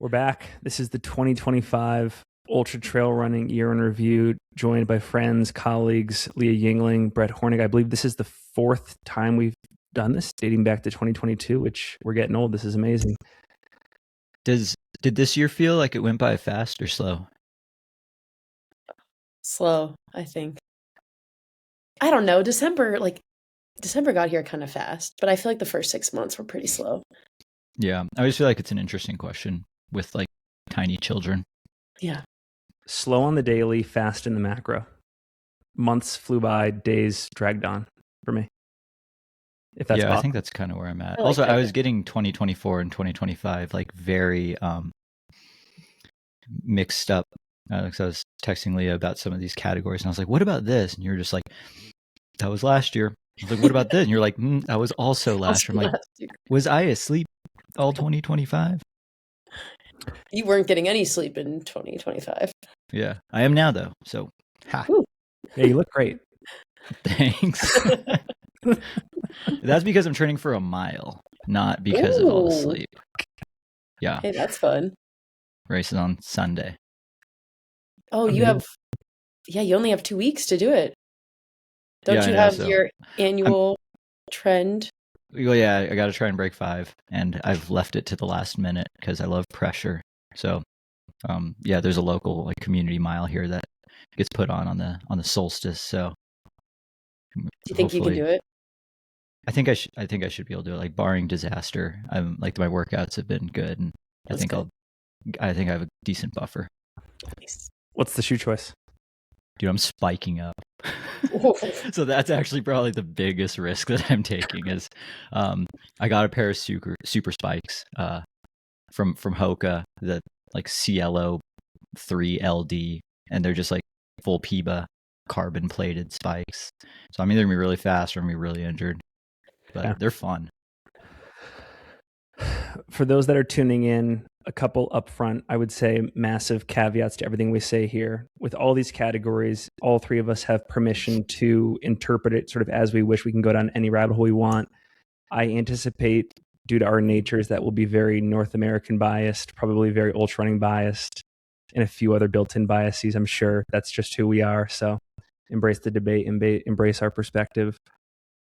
We're back. This is the 2025 Ultra Trail Running Year in Review, joined by friends, colleagues, Leah Yingling, Brett Hornig. I believe this is the fourth time we've done this, dating back to 2022, which we're getting old. This is amazing. Did this year feel like it went by fast or slow? Slow, I think. I don't know. December got here kind of fast, but I feel like the first 6 months were pretty slow. Yeah, I always feel like it's an interesting question with like tiny children. Yeah. Slow on the daily, fast in the macro. Months flew by, days dragged on for me. If that's possible. I think that's kind of where I'm at. I like Also, that. I was getting 2024 and 2025 like very mixed up. Because I was texting Leah about some of these categories, and I was like, "What about this?" And you're just like, "That was last year." I was like, "What about this?" And you're like, "That was also last year." I'm like, "Was I asleep all 2025?" You weren't getting any sleep in 2025. Yeah, I am now though. So, ha. Yeah, you look great. Thanks. That's because I'm training for a mile, not because of all the sleep. Yeah. Hey, that's fun. Race is on Sunday. Oh, you only have 2 weeks to do it. Don't you know, have your annual trend? Well, yeah, I got to try and break 5, and I've left it to the last minute because I love pressure. So, there's a local like community mile here that gets put on the solstice. So, do you think you can do it? I think I should be able to do it. Like barring disaster, I'm like my workouts have been good, and I think I have a decent buffer. Nice. What's the shoe choice? Dude, I'm spiking up. So that's actually probably the biggest risk that I'm taking is I got a pair of super spikes from Hoka, the like CLO 3LD, and they're just like full PIBA carbon plated spikes. So I'm either gonna be really fast or I'm gonna be really injured. But they're fun. For those that are tuning in, a couple upfront, I would say massive caveats to everything we say here. With all these categories, all three of us have permission to interpret it sort of as we wish. We can go down any rabbit hole we want. I anticipate, due to our natures, that will be very North American biased, probably very ultra running biased, and a few other built-in biases. I'm sure that's just who we are. So embrace the debate, embrace our perspective.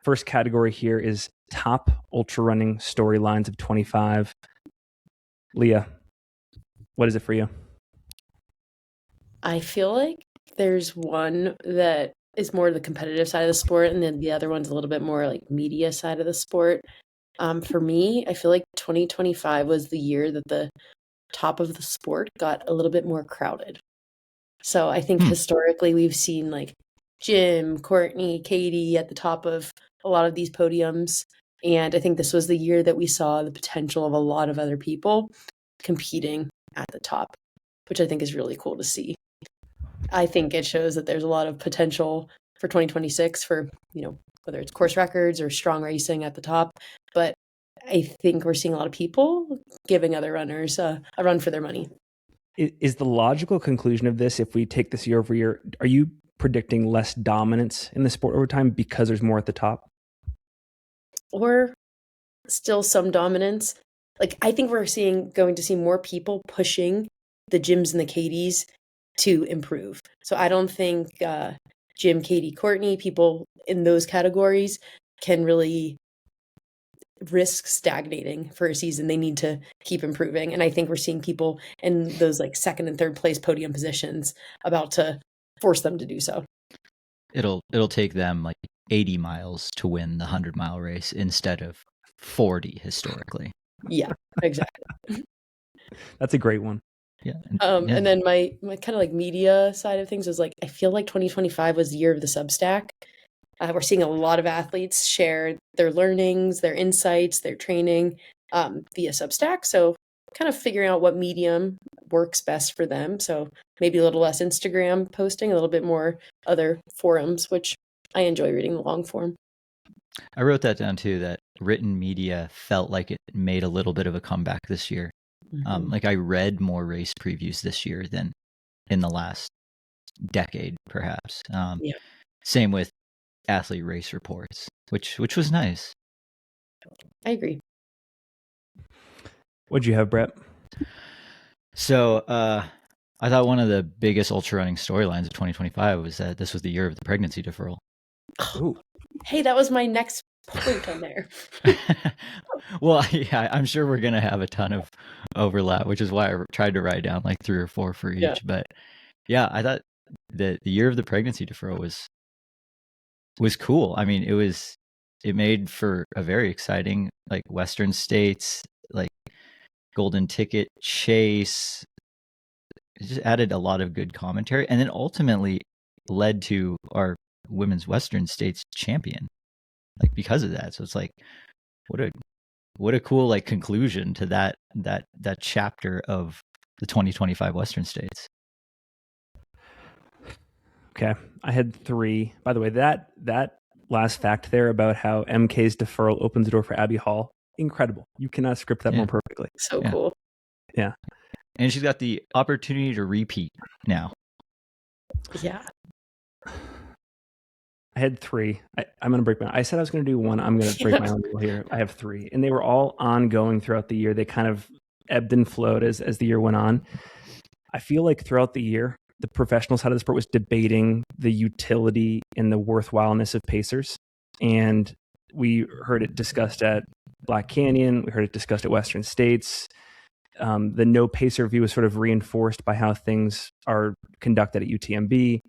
First category here is top ultra running storylines of 25. Leah, what is it for you? I feel like there's one that is more the competitive side of the sport, and then the other one's a little bit more like media side of the sport. For me, I feel like 2025 was the year that the top of the sport got a little bit more crowded. So I think historically we've seen like Jim, Courtney, Katie at the top of a lot of these podiums. And I think this was the year that we saw the potential of a lot of other people competing at the top, which I think is really cool to see. I think it shows that there's a lot of potential for 2026 for, whether it's course records or strong racing at the top. But I think we're seeing a lot of people giving other runners a run for their money. Is the logical conclusion of this, if we take this year over year, are you predicting less dominance in the sport over time because there's more at the top? Or still some dominance? Like, I think we're going to see more people pushing the Jims and the Katies to improve. So I don't think Jim, Katie, Courtney, people in those categories can really risk stagnating for a season. They need to keep improving. And I think we're seeing people in those like second and third place podium positions about to force them to do so. It'll take them like 80 miles to win the 100-mile race instead of 40 historically. Yeah, exactly. That's a great one. Yeah. And then my kind of like media side of things was like, I feel like 2025 was the year of the Substack. We're seeing a lot of athletes share their learnings, their insights, their training via Substack. So kind of figuring out what medium works best for them. So maybe a little less Instagram posting, a little bit more other forums, which I enjoy reading the long form. I wrote that down too, that written media felt like it made a little bit of a comeback this year. Like I read more race previews this year than in the last decade, perhaps. Same with athlete race reports, which was nice. I agree. What'd you have, Brett? So I thought one of the biggest ultra running storylines of 2025 was that this was the year of the pregnancy deferral. Ooh. Hey, that was my next point on there. Well, yeah, I'm sure we're going to have a ton of overlap, which is why I tried to write down like 3 or 4 for each. Yeah. But yeah, I thought the year of the pregnancy deferral was cool. I mean, it made for a very exciting like Western states, like golden ticket chase. It just added a lot of good commentary, and then ultimately led to our women's Western states champion, like because of that. So it's like, what a cool like conclusion to that chapter of the 2025 Western states. Okay, I had 3. By the way, that last fact there about how MK's deferral opens the door for Abby Hall, incredible. You cannot script that more perfectly. So cool. Yeah. And she's got the opportunity to repeat now. Yeah. I had 3. I'm going to break my. I said I was going to do 1. I'm going to break my own rule here. I have 3, and they were all ongoing throughout the year. They kind of ebbed and flowed as the year went on. I feel like throughout the year, the professional side of the sport was debating the utility and the worthwhileness of pacers, and we heard it discussed at Black Canyon. We heard it discussed at Western States. The no pacer view was sort of reinforced by how things are conducted at UTMB.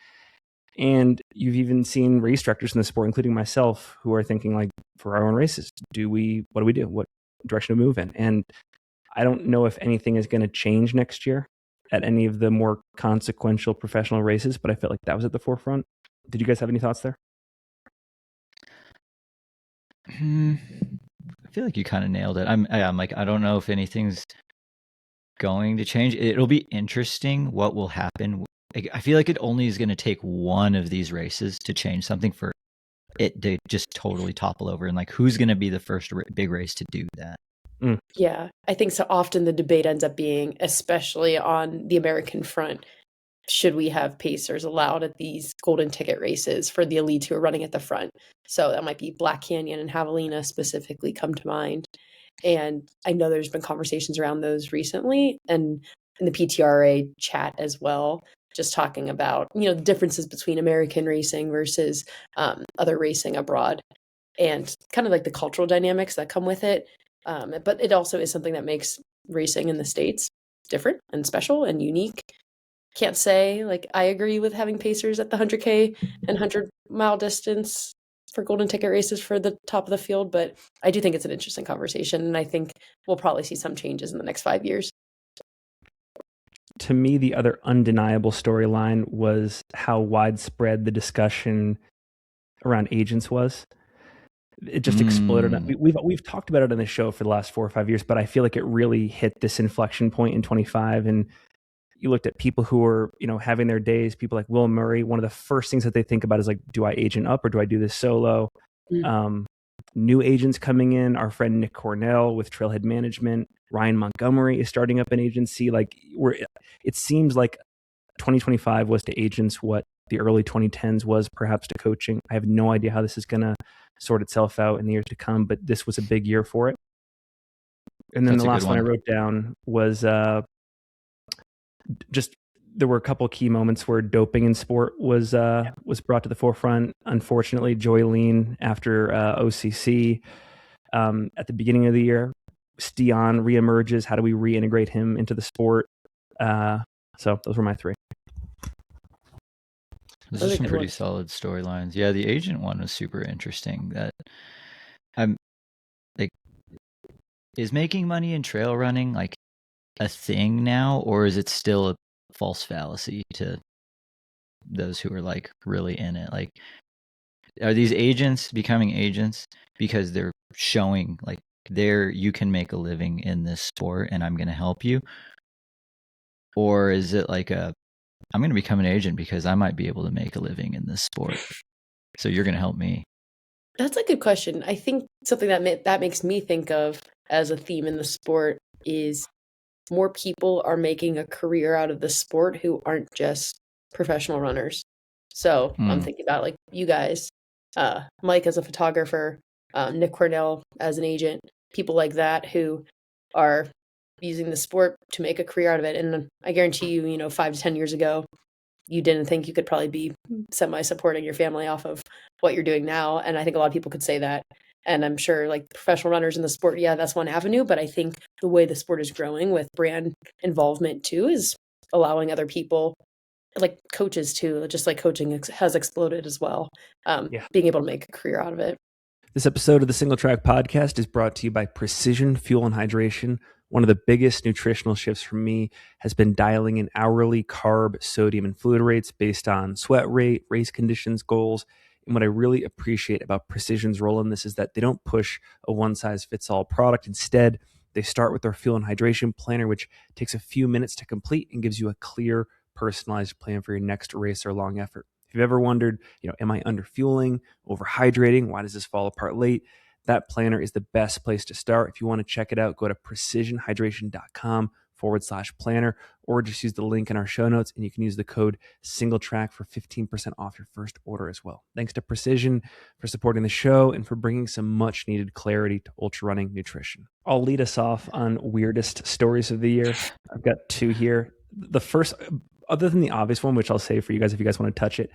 And you've even seen race directors in the sport, including myself, who are thinking like, for our own races, what do we do? What direction to move in? And I don't know if anything is going to change next year at any of the more consequential professional races, but I felt like that was at the forefront. Did you guys have any thoughts there? I feel like you kind of nailed it. I'm like, I don't know if anything's going to change. It'll be interesting what will happen. I feel like it only is going to take one of these races to change something for it to just totally topple over. And like, who's going to be the first big race to do that? Yeah, I think so often the debate ends up being, especially on the American front, should we have pacers allowed at these golden ticket races for the elites who are running at the front? So that might be Black Canyon and Javelina specifically come to mind. And I know there's been conversations around those recently and in the PTRA chat as well, just talking about, the differences between American racing versus other racing abroad and kind of like the cultural dynamics that come with it. But it also is something that makes racing in the States different and special and unique. Can't say like I agree with having pacers at the 100K and 100-mile distance for golden ticket races for the top of the field, but I do think it's an interesting conversation, and I think we'll probably see some changes in the next 5 years. To me, the other undeniable storyline was how widespread the discussion around agents was. It just exploded. We've talked about it on the show for the last 4 or 5 years, but I feel like it really hit this inflection point in 25. And you looked at people who were, having their days, people like Will Murray. One of the first things that they think about is like, do I agent up or do I do this solo? New agents coming in. Our friend Nick Cornell with Trailhead Management. Ryan Montgomery is starting up an agency. Like it seems like 2025 was to agents what the early 2010s was perhaps to coaching. I have no idea how this is going to sort itself out in the years to come, but this was a big year for it. And then the last one I wrote down was just there were a couple of key moments where doping in sport was brought to the forefront. Unfortunately, Joylene after OCC at the beginning of the year, Stian reemerges. How do we reintegrate him into the sport? So those were my 3. Those are some pretty solid storylines. Yeah, the agent one was super interesting. That I'm like, is making money in trail running like a thing now, or is it still a false fallacy to those who are like really in it? Like, are these agents becoming agents because they're showing like you can make a living in this sport and I'm going to help you? Or is it like I'm going to become an agent because I might be able to make a living in this sport, so you're going to help me? That's a good question. I think something that makes me think of as a theme in the sport is more people are making a career out of the sport who aren't just professional runners. So I'm thinking about like you guys, Mike as a photographer, Nick Cornell as an agent, people like that who are using the sport to make a career out of it. And I guarantee you, 5 to 10 years ago, you didn't think you could probably be semi-supporting your family off of what you're doing now. And I think a lot of people could say that. And I'm sure like professional runners in the sport, yeah, that's one avenue. But I think the way the sport is growing with brand involvement too is allowing other people, like coaches too, just like coaching has exploded as well, being able to make a career out of it. This episode of the Single Track Podcast is brought to you by Precision Fuel and Hydration. One of the biggest nutritional shifts for me has been dialing in hourly carb, sodium, and fluid rates based on sweat rate, race conditions, goals. And what I really appreciate about Precision's role in this is that they don't push a one-size-fits-all product. Instead, they start with their fuel and hydration planner, which takes a few minutes to complete and gives you a clear, personalized plan for your next race or long effort. If you've ever wondered, am I underfueling, overhydrating? Why does this fall apart late? That planner is the best place to start. If you want to check it out, go to precisionhydration.com/planner, or just use the link in our show notes, and you can use the code SingleTrack for 15% off your first order as well. Thanks to Precision for supporting the show and for bringing some much needed clarity to ultra running nutrition. I'll lead us off on weirdest stories of the year. I've got 2 here. The first, other than the obvious one, which I'll save for you guys if you guys want to touch it,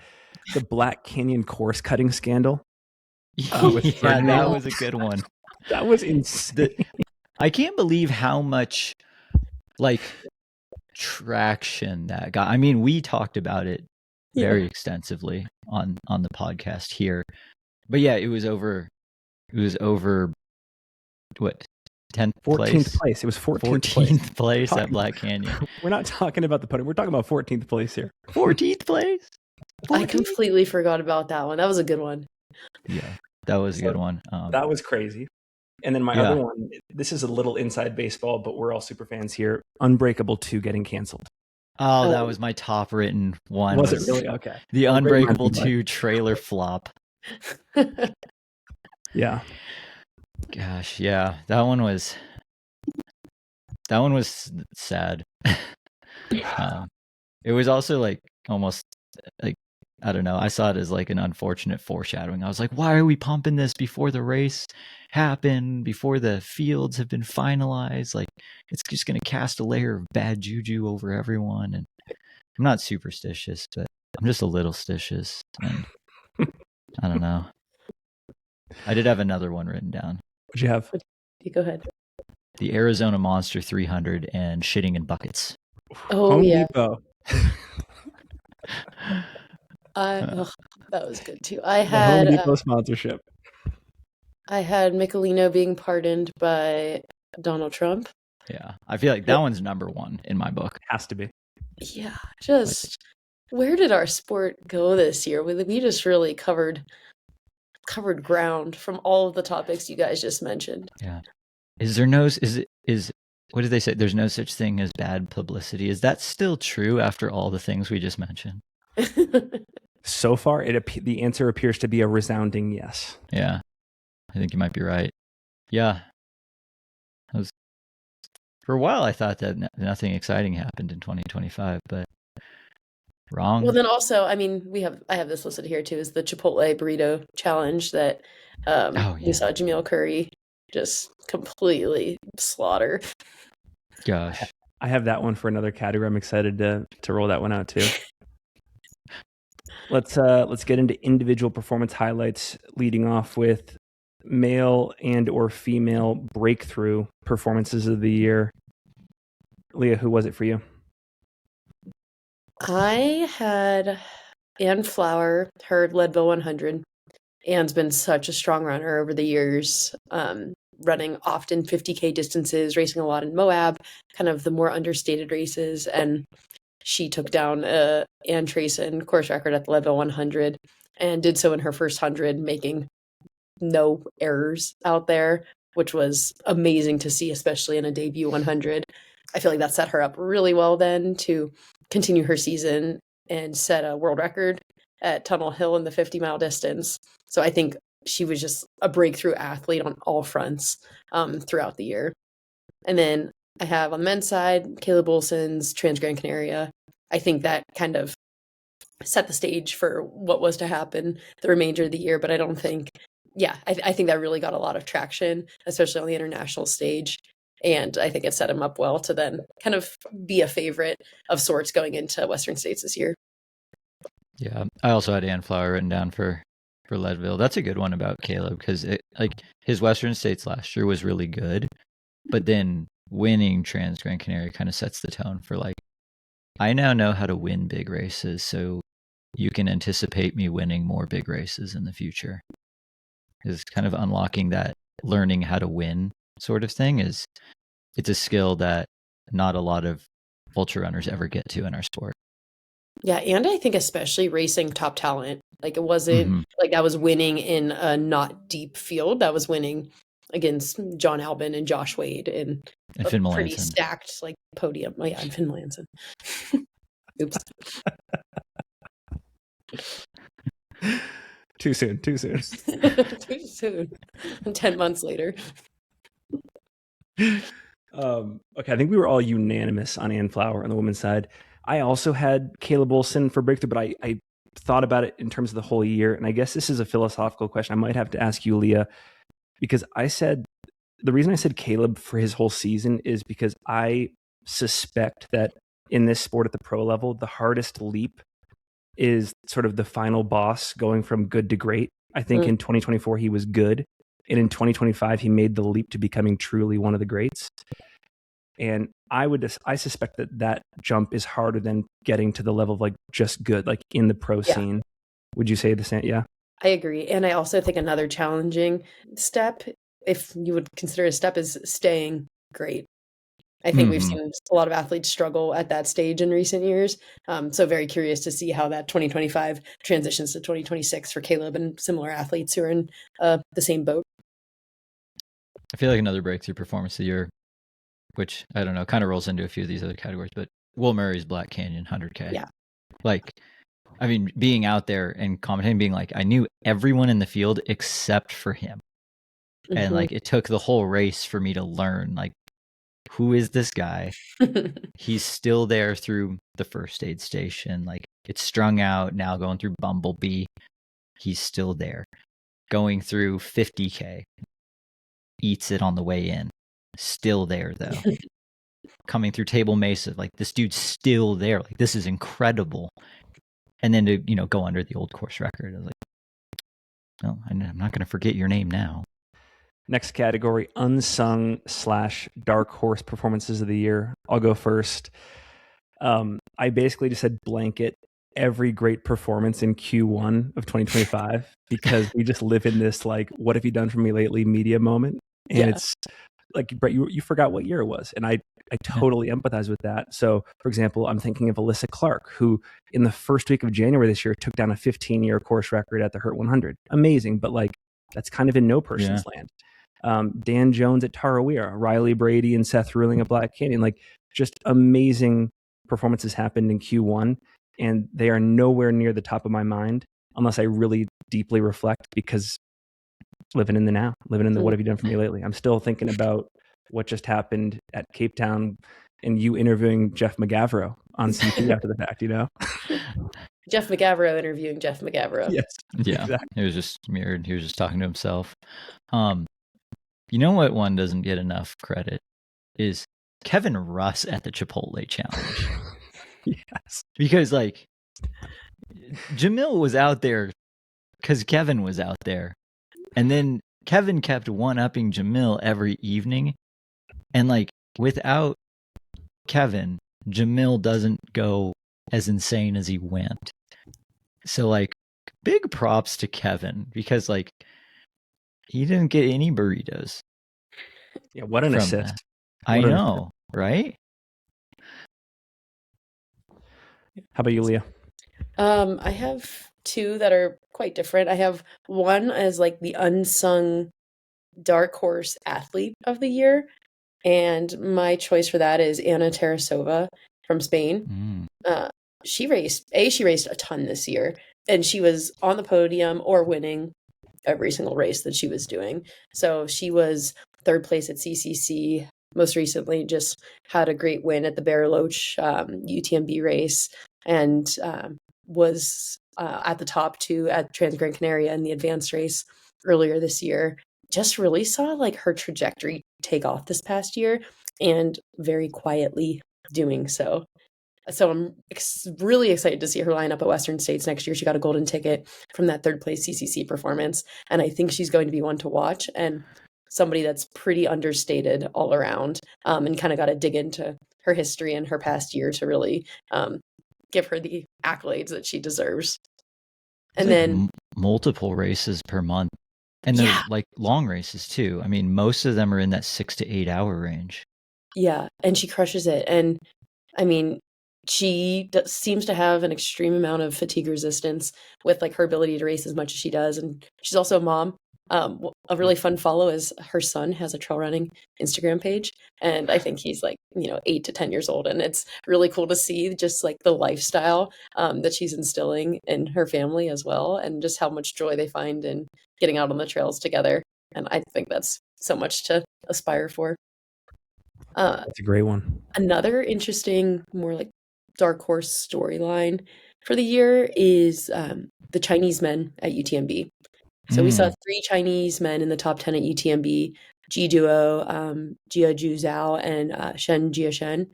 the Black Canyon course cutting scandal. That was a good one. That was insane. I can't believe how much traction that got. I mean, we talked about it very extensively on the podcast here. But yeah, it was over what, 10th 14th place. It was 14th place at Black Canyon. We're not talking about the podium. We're talking about 14th place here. 14th place? 14th? I completely forgot about that one. That was a good one. Yeah, that was a good one. That was crazy. And then my other one, this is a little inside baseball, but we're all super fans here. Unbreakable 2 getting canceled. Oh, that was my top written one. Was it really? Okay. The Unbreakable 2 trailer flop. Yeah. Gosh, yeah. That one was sad. It was also like almost like, I don't know. I saw it as like an unfortunate foreshadowing. I was like, why are we pumping this before the race happened, before the fields have been finalized? Like, it's just going to cast a layer of bad juju over everyone. And I'm not superstitious, but I'm just a little stitious. And I don't know. I did have another one written down. What'd you have? Go ahead. The Arizona Monster 300 and shitting in buckets. Oh, Home yeah. Depot. That was good too. I had Home Depot sponsorship. I had Michelino being pardoned by Donald Trump. Yeah, I feel like that one's number 1 in my book. Has to be. Yeah, just where did our sport go this year? We just really covered ground from all of the topics you guys just mentioned. Yeah. What did they say? There's no such thing as bad publicity. Is that still true after all the things we just mentioned? So far, the answer appears to be a resounding yes. Yeah, I think you might be right. Yeah. For a while, I thought that nothing exciting happened in 2025, but wrong. Well, then also, I mean, I have this listed here too, is the Chipotle burrito challenge that we saw Jamil Curry just completely slaughter. Gosh. I have that one for another category. I'm excited to roll that one out too. Let's get into individual performance highlights, leading off with male and or female breakthrough performances of the year. Leah, who was it for you? I had Ann Flower, her Leadville 100. Ann's been such a strong runner over the years, running often 50K distances, racing a lot in Moab, kind of the more understated races, and she took down Ann Trayson course record at the Leadville 100 and did so in her first 100, making no errors out there, which was amazing to see, especially in a debut 100. I feel like that set her up really well then to continue her season and set a world record at Tunnel Hill in the 50-mile distance. So I think she was just a breakthrough athlete on all fronts throughout the year. And then I have on the men's side, Caleb Olson's Trans Gran Canaria. I think that kind of set the stage for what was to happen the remainder of the year, but I don't think, I think that really got a lot of traction, especially on the international stage. And I think it set him up well to then kind of be a favorite of sorts going into Western States this year. Yeah, I also had Ann Flower written down for Leadville. That's a good one about Caleb, because his Western States last year was really good, but then winning Trans Gran Canaria kind of sets the tone for like, I now know how to win big races, so you can anticipate me winning more big races in the future. Is kind of unlocking that learning how to win sort of thing. It's a skill that not a lot of ultra runners ever get to in our sport. Yeah, and I think especially racing top talent. Like, it wasn't like I was winning in a not deep field. I was winning against John Albin and Josh Wade and a Finn pretty Melanson. stacked like podium. Oh, yeah, and Finn Melanson. Oops. Too soon. Too soon. 10 months later. Okay, I think we were all unanimous on Ann Flower on the women's side. I also had Caleb Olson for breakthrough, but I thought about it in terms of the whole year. And I guess this is a philosophical question. I might have to ask you, Leah, because the reason I said Caleb for his whole season is because I suspect that in this sport at the pro level, the hardest leap is sort of the final boss going from good to great. I think in 2024, he was good. And in 2025, he made the leap to becoming truly one of the greats. And I suspect that jump is harder than getting to the level of like just good, like in the pro scene. Would you say the same? Yeah. I agree. And I also think another challenging step, if you would consider a step, is staying great. I think we've seen a lot of athletes struggle at that stage in recent years. So very curious to see how that 2025 transitions to 2026 for Caleb and similar athletes who are in the same boat. I feel like another breakthrough performance of the year, which I don't know, kind of rolls into a few of these other categories, but Will Murray's Black Canyon 100K. Yeah. Like, I mean, being out there and commenting, being like, I knew everyone in the field except for him. And like, it took the whole race for me to learn, like, who is this guy? He's still there through the first aid station. Like, it's strung out now, going through Bumblebee. He's still there. Going through 50K. Eats it on the way in. Still there, though. Coming through Table Mesa. Like, this dude's still there. Like, this is incredible. And then to, go under the old course record. I was like, no, I'm not going to forget your name now. Next category, unsung / dark horse performances of the year. I'll go first. I basically just said blanket every great performance in Q1 of 2025 because we just live in this like, what have you done for me lately media moment? And it's like, Brett, you forgot what year it was. And I totally empathize with that. So, for example, I'm thinking of Alyssa Clark, who in the first week of January this year took down a 15-year course record at the Hurt 100. Amazing, but like that's kind of in no person's land. Dan Jones at Tarawera, Riley Brady and Seth Ruling at Black Canyon, like just amazing performances happened in Q1, and they are nowhere near the top of my mind unless I really deeply reflect, because living in the now, living in the what have you done for me lately. I'm still thinking about what just happened at Cape Town and you interviewing Jeff McGavro on CP after the fact, Jeff McGavro interviewing Jeff McGavro. Yes. Yeah. Exactly. It was just mirrored. He was just talking to himself. You know what one doesn't get enough credit is Kevin Russ at the Chipotle Challenge. Yes. Because like Jamil was out there because Kevin was out there. And then Kevin kept one-upping Jamil every evening. And like without Kevin, Jamil doesn't go as insane as he went. So like big props to Kevin, because like he didn't get any burritos. Yeah, what an assist. I know, right? How about you, Leah? I have two that are quite different. I have one as like the unsung dark horse athlete of the year. And my choice for that is Anna Tarasova from Spain. She raced a ton this year, and she was on the podium or winning every single race that she was doing. So she was third place at CCC. Most recently, just had a great win at the Bariloche UTMB race, and was at the top too at Trans Gran Canaria in the advanced race earlier this year. just really saw like her trajectory take off this past year, and very quietly doing so. So I'm really excited to see her line up at Western States next year. She got a golden ticket from that third place CCC performance, and I think she's going to be one to watch, and somebody that's pretty understated all around, and kind of got to dig into her history and her past year to really give her the accolades that she deserves. And then multiple races per month, and they're like long races too. I mean, most of them are in that 6 to 8 hour range. Yeah, and she crushes it. And I mean, she seems to have an extreme amount of fatigue resistance with like her ability to race as much as she does. And she's also a mom. A really fun follow is her son has a trail running Instagram page, and I think he's like 8 to 10 years old, and it's really cool to see just like the lifestyle that she's instilling in her family as well, and just how much joy they find in getting out on the trails together. And I think that's so much to aspire for. That's a great one. Another interesting, more like dark horse storyline for the year is the Chinese men at UTMB. So we saw 3 Chinese men in the top 10 at UTMB: Ji Duo, Jia Ju Zhao, and Shen Jiashen.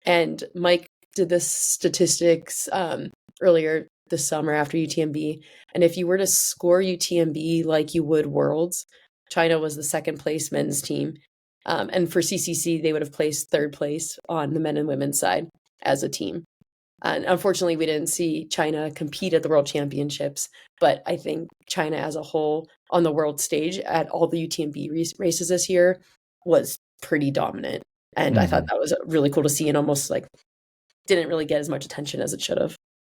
And Mike did this statistics earlier this summer after UTMB. And if you were to score UTMB like you would Worlds, China was the second place men's team. And for CCC, they would have placed third place on the men and women's side as a team. And unfortunately, we didn't see China compete at the World Championships, but I think China as a whole on the world stage at all the UTMB races this year was pretty dominant. And I thought that was really cool to see, and almost like didn't really get as much attention as it should have.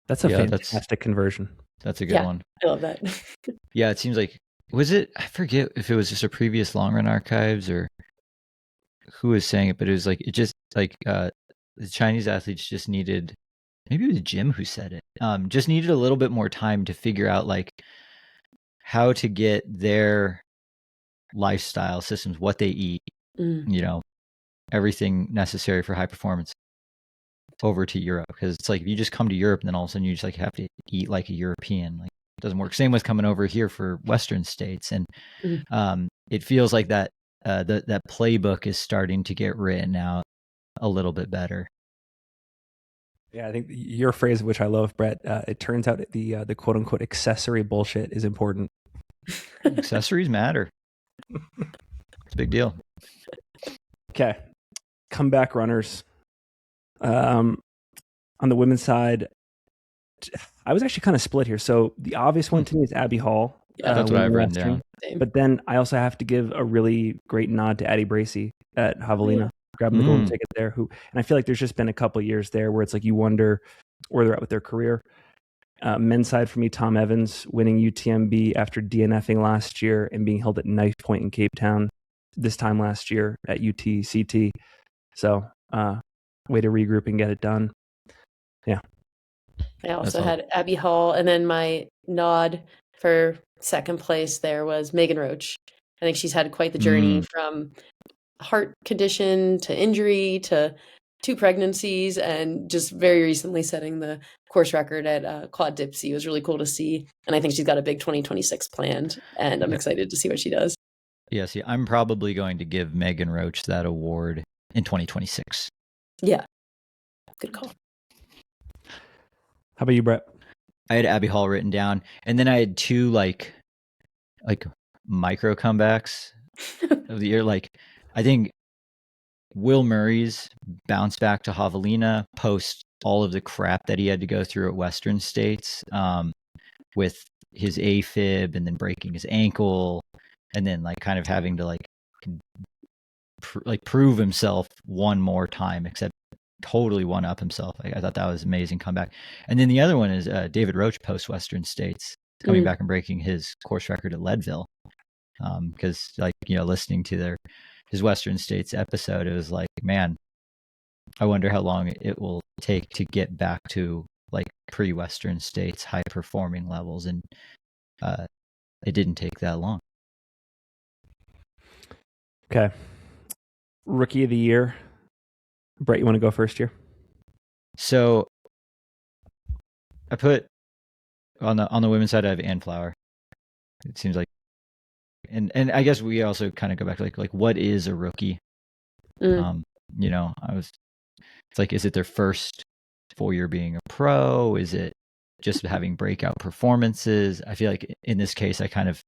That's a fantastic conversion. That's a good one. I love that. Yeah, it seems like, I forget if it was just a previous long run archives or who was saying it, but it was like, the Chinese athletes just needed, maybe it was Jim who said it, just needed a little bit more time to figure out like how to get their lifestyle systems, what they eat, everything necessary for high performance over to Europe. Because it's like, if you just come to Europe and then all of a sudden you just like have to eat like a European, like it doesn't work. Same with coming over here for Western states. And it feels like that that playbook is starting to get written out a little bit better. Yeah, I think your phrase, which I love, Brett, it turns out the quote unquote accessory bullshit is important. Accessories matter. It's a big deal. Okay. Comeback runners. On the women's side, I was actually kind of split here. So the obvious one to me is Abby Hall. Yeah, that's what I've written down. But then I also have to give a really great nod to Addie Bracey at Javelina, grabbing the golden ticket there. And I feel like there's just been a couple years there where it's like you wonder where they're at with their career. Men's side for me, Tom Evans winning UTMB after DNFing last year and being held at knife point in Cape Town this time last year at UTCT. So way to regroup and get it done. Yeah. I also had Abby Hall, and then my nod for second place there was Megan Roach. I think she's had quite the journey from heart condition to injury to 2 pregnancies, and just very recently setting the course record at Quad Dipsy was really cool to see. And I think she's got a big 2026 planned, and I'm excited to see what she does. Yeah, see, I'm probably going to give Megan Roach that award in 2026. Yeah. Good call. How about you, Brett? I had Abby Hall written down, and then I had 2 like micro comebacks of the year. Like, I think Will Murray's bounce back to Javelina post all of the crap that he had to go through at Western States, with his AFib and then breaking his ankle, and then like kind of having to prove himself one more time, except totally one up himself. I thought that was an amazing comeback. And then the other one is David Roach post Western States coming back and breaking his course record at Leadville. Because listening to his Western States episode, it was like, man, I wonder how long it will take to get back to like pre-Western States high performing levels, and it didn't take that long. Okay. Rookie of the year. Brett, you want to go first here? So I put on the women's side, I have Ann Flower. It seems like and I guess we also kind of go back to like what is a rookie? You know, it's like, is it their first full year being a pro? Is it just having breakout performances? I feel like in this case, I kind of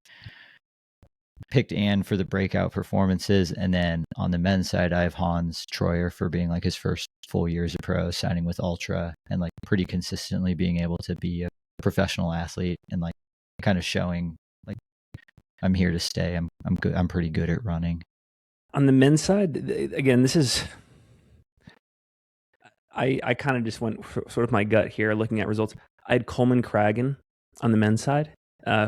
picked Ann for the breakout performances. And then on the men's side, I have Hans Troyer for being like his first full year as a pro, signing with Ultra and like pretty consistently being able to be a professional athlete and like kind of showing like, I'm here to stay. I'm good. I'm pretty good at running. On the men's side, again, this is, I kind of just went for sort of my gut here looking at results. I had Coleman Cragen on the men's side,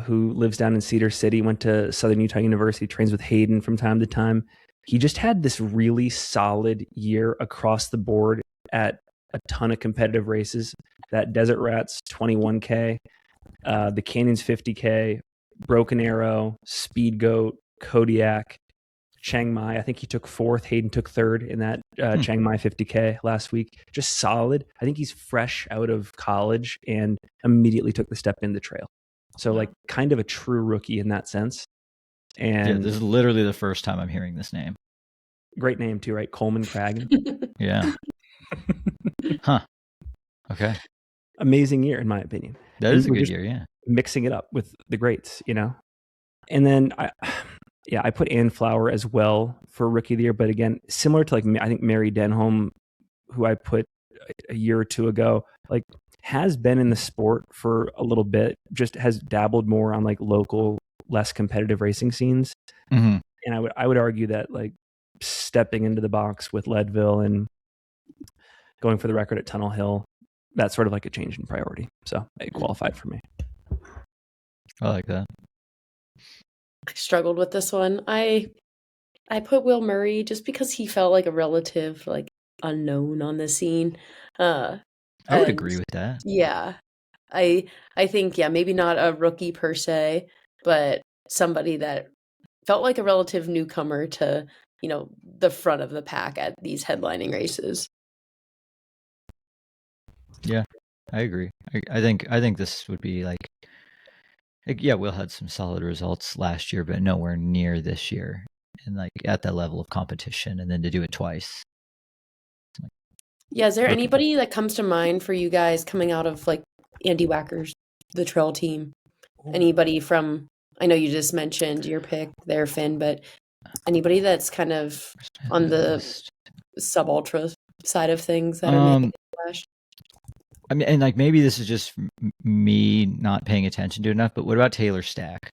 who lives down in Cedar City, went to Southern Utah University, trains with Hayden from time to time. He just had this really solid year across the board at a ton of competitive races. That Desert Rats 21K, the Canyons 50K, Broken Arrow, Speed Goat, Kodiak, Chiang Mai. I think he took fourth. Hayden took third in that Chiang Mai 50K last week. Just solid. I think he's fresh out of college and immediately took the step in the trail. So like kind of a true rookie in that sense. And yeah, this is literally the first time I'm hearing this name. Great name too, right? Coleman Cragen. Yeah. Huh. Okay. Amazing year in my opinion. That is a good year, yeah. Mixing it up with the greats, you know? And then I put Ann Flower as well for Rookie of the Year, but again, similar to like I think Mary Denholm, who I put a year or two ago, like has been in the sport for a little bit, just has dabbled more on like local, less competitive racing scenes. Mm-hmm. And I would argue that like stepping into the box with Leadville and going for the record at Tunnel Hill, that's sort of like a change in priority. So it qualified for me. I like that. I struggled with this one. I put Will Murray just because he felt like a relative like unknown on the scene. I would agree with that. Yeah. I think maybe not a rookie per se, but somebody that felt like a relative newcomer to, you know, the front of the pack at these headlining races. Yeah, I agree. I think this would be like yeah, Will had some solid results last year, but nowhere near this year. And like at that level of competition, and then to do it twice. Yeah, is there anybody that comes to mind for you guys coming out of like Andy Wacker's the trail team? Anybody from, I know you just mentioned your pick there, Finn, but anybody that's kind of on the sub-ultra side of things that are making a splash? I mean, and like maybe this is just me not paying attention to enough, but what about Taylor Stack?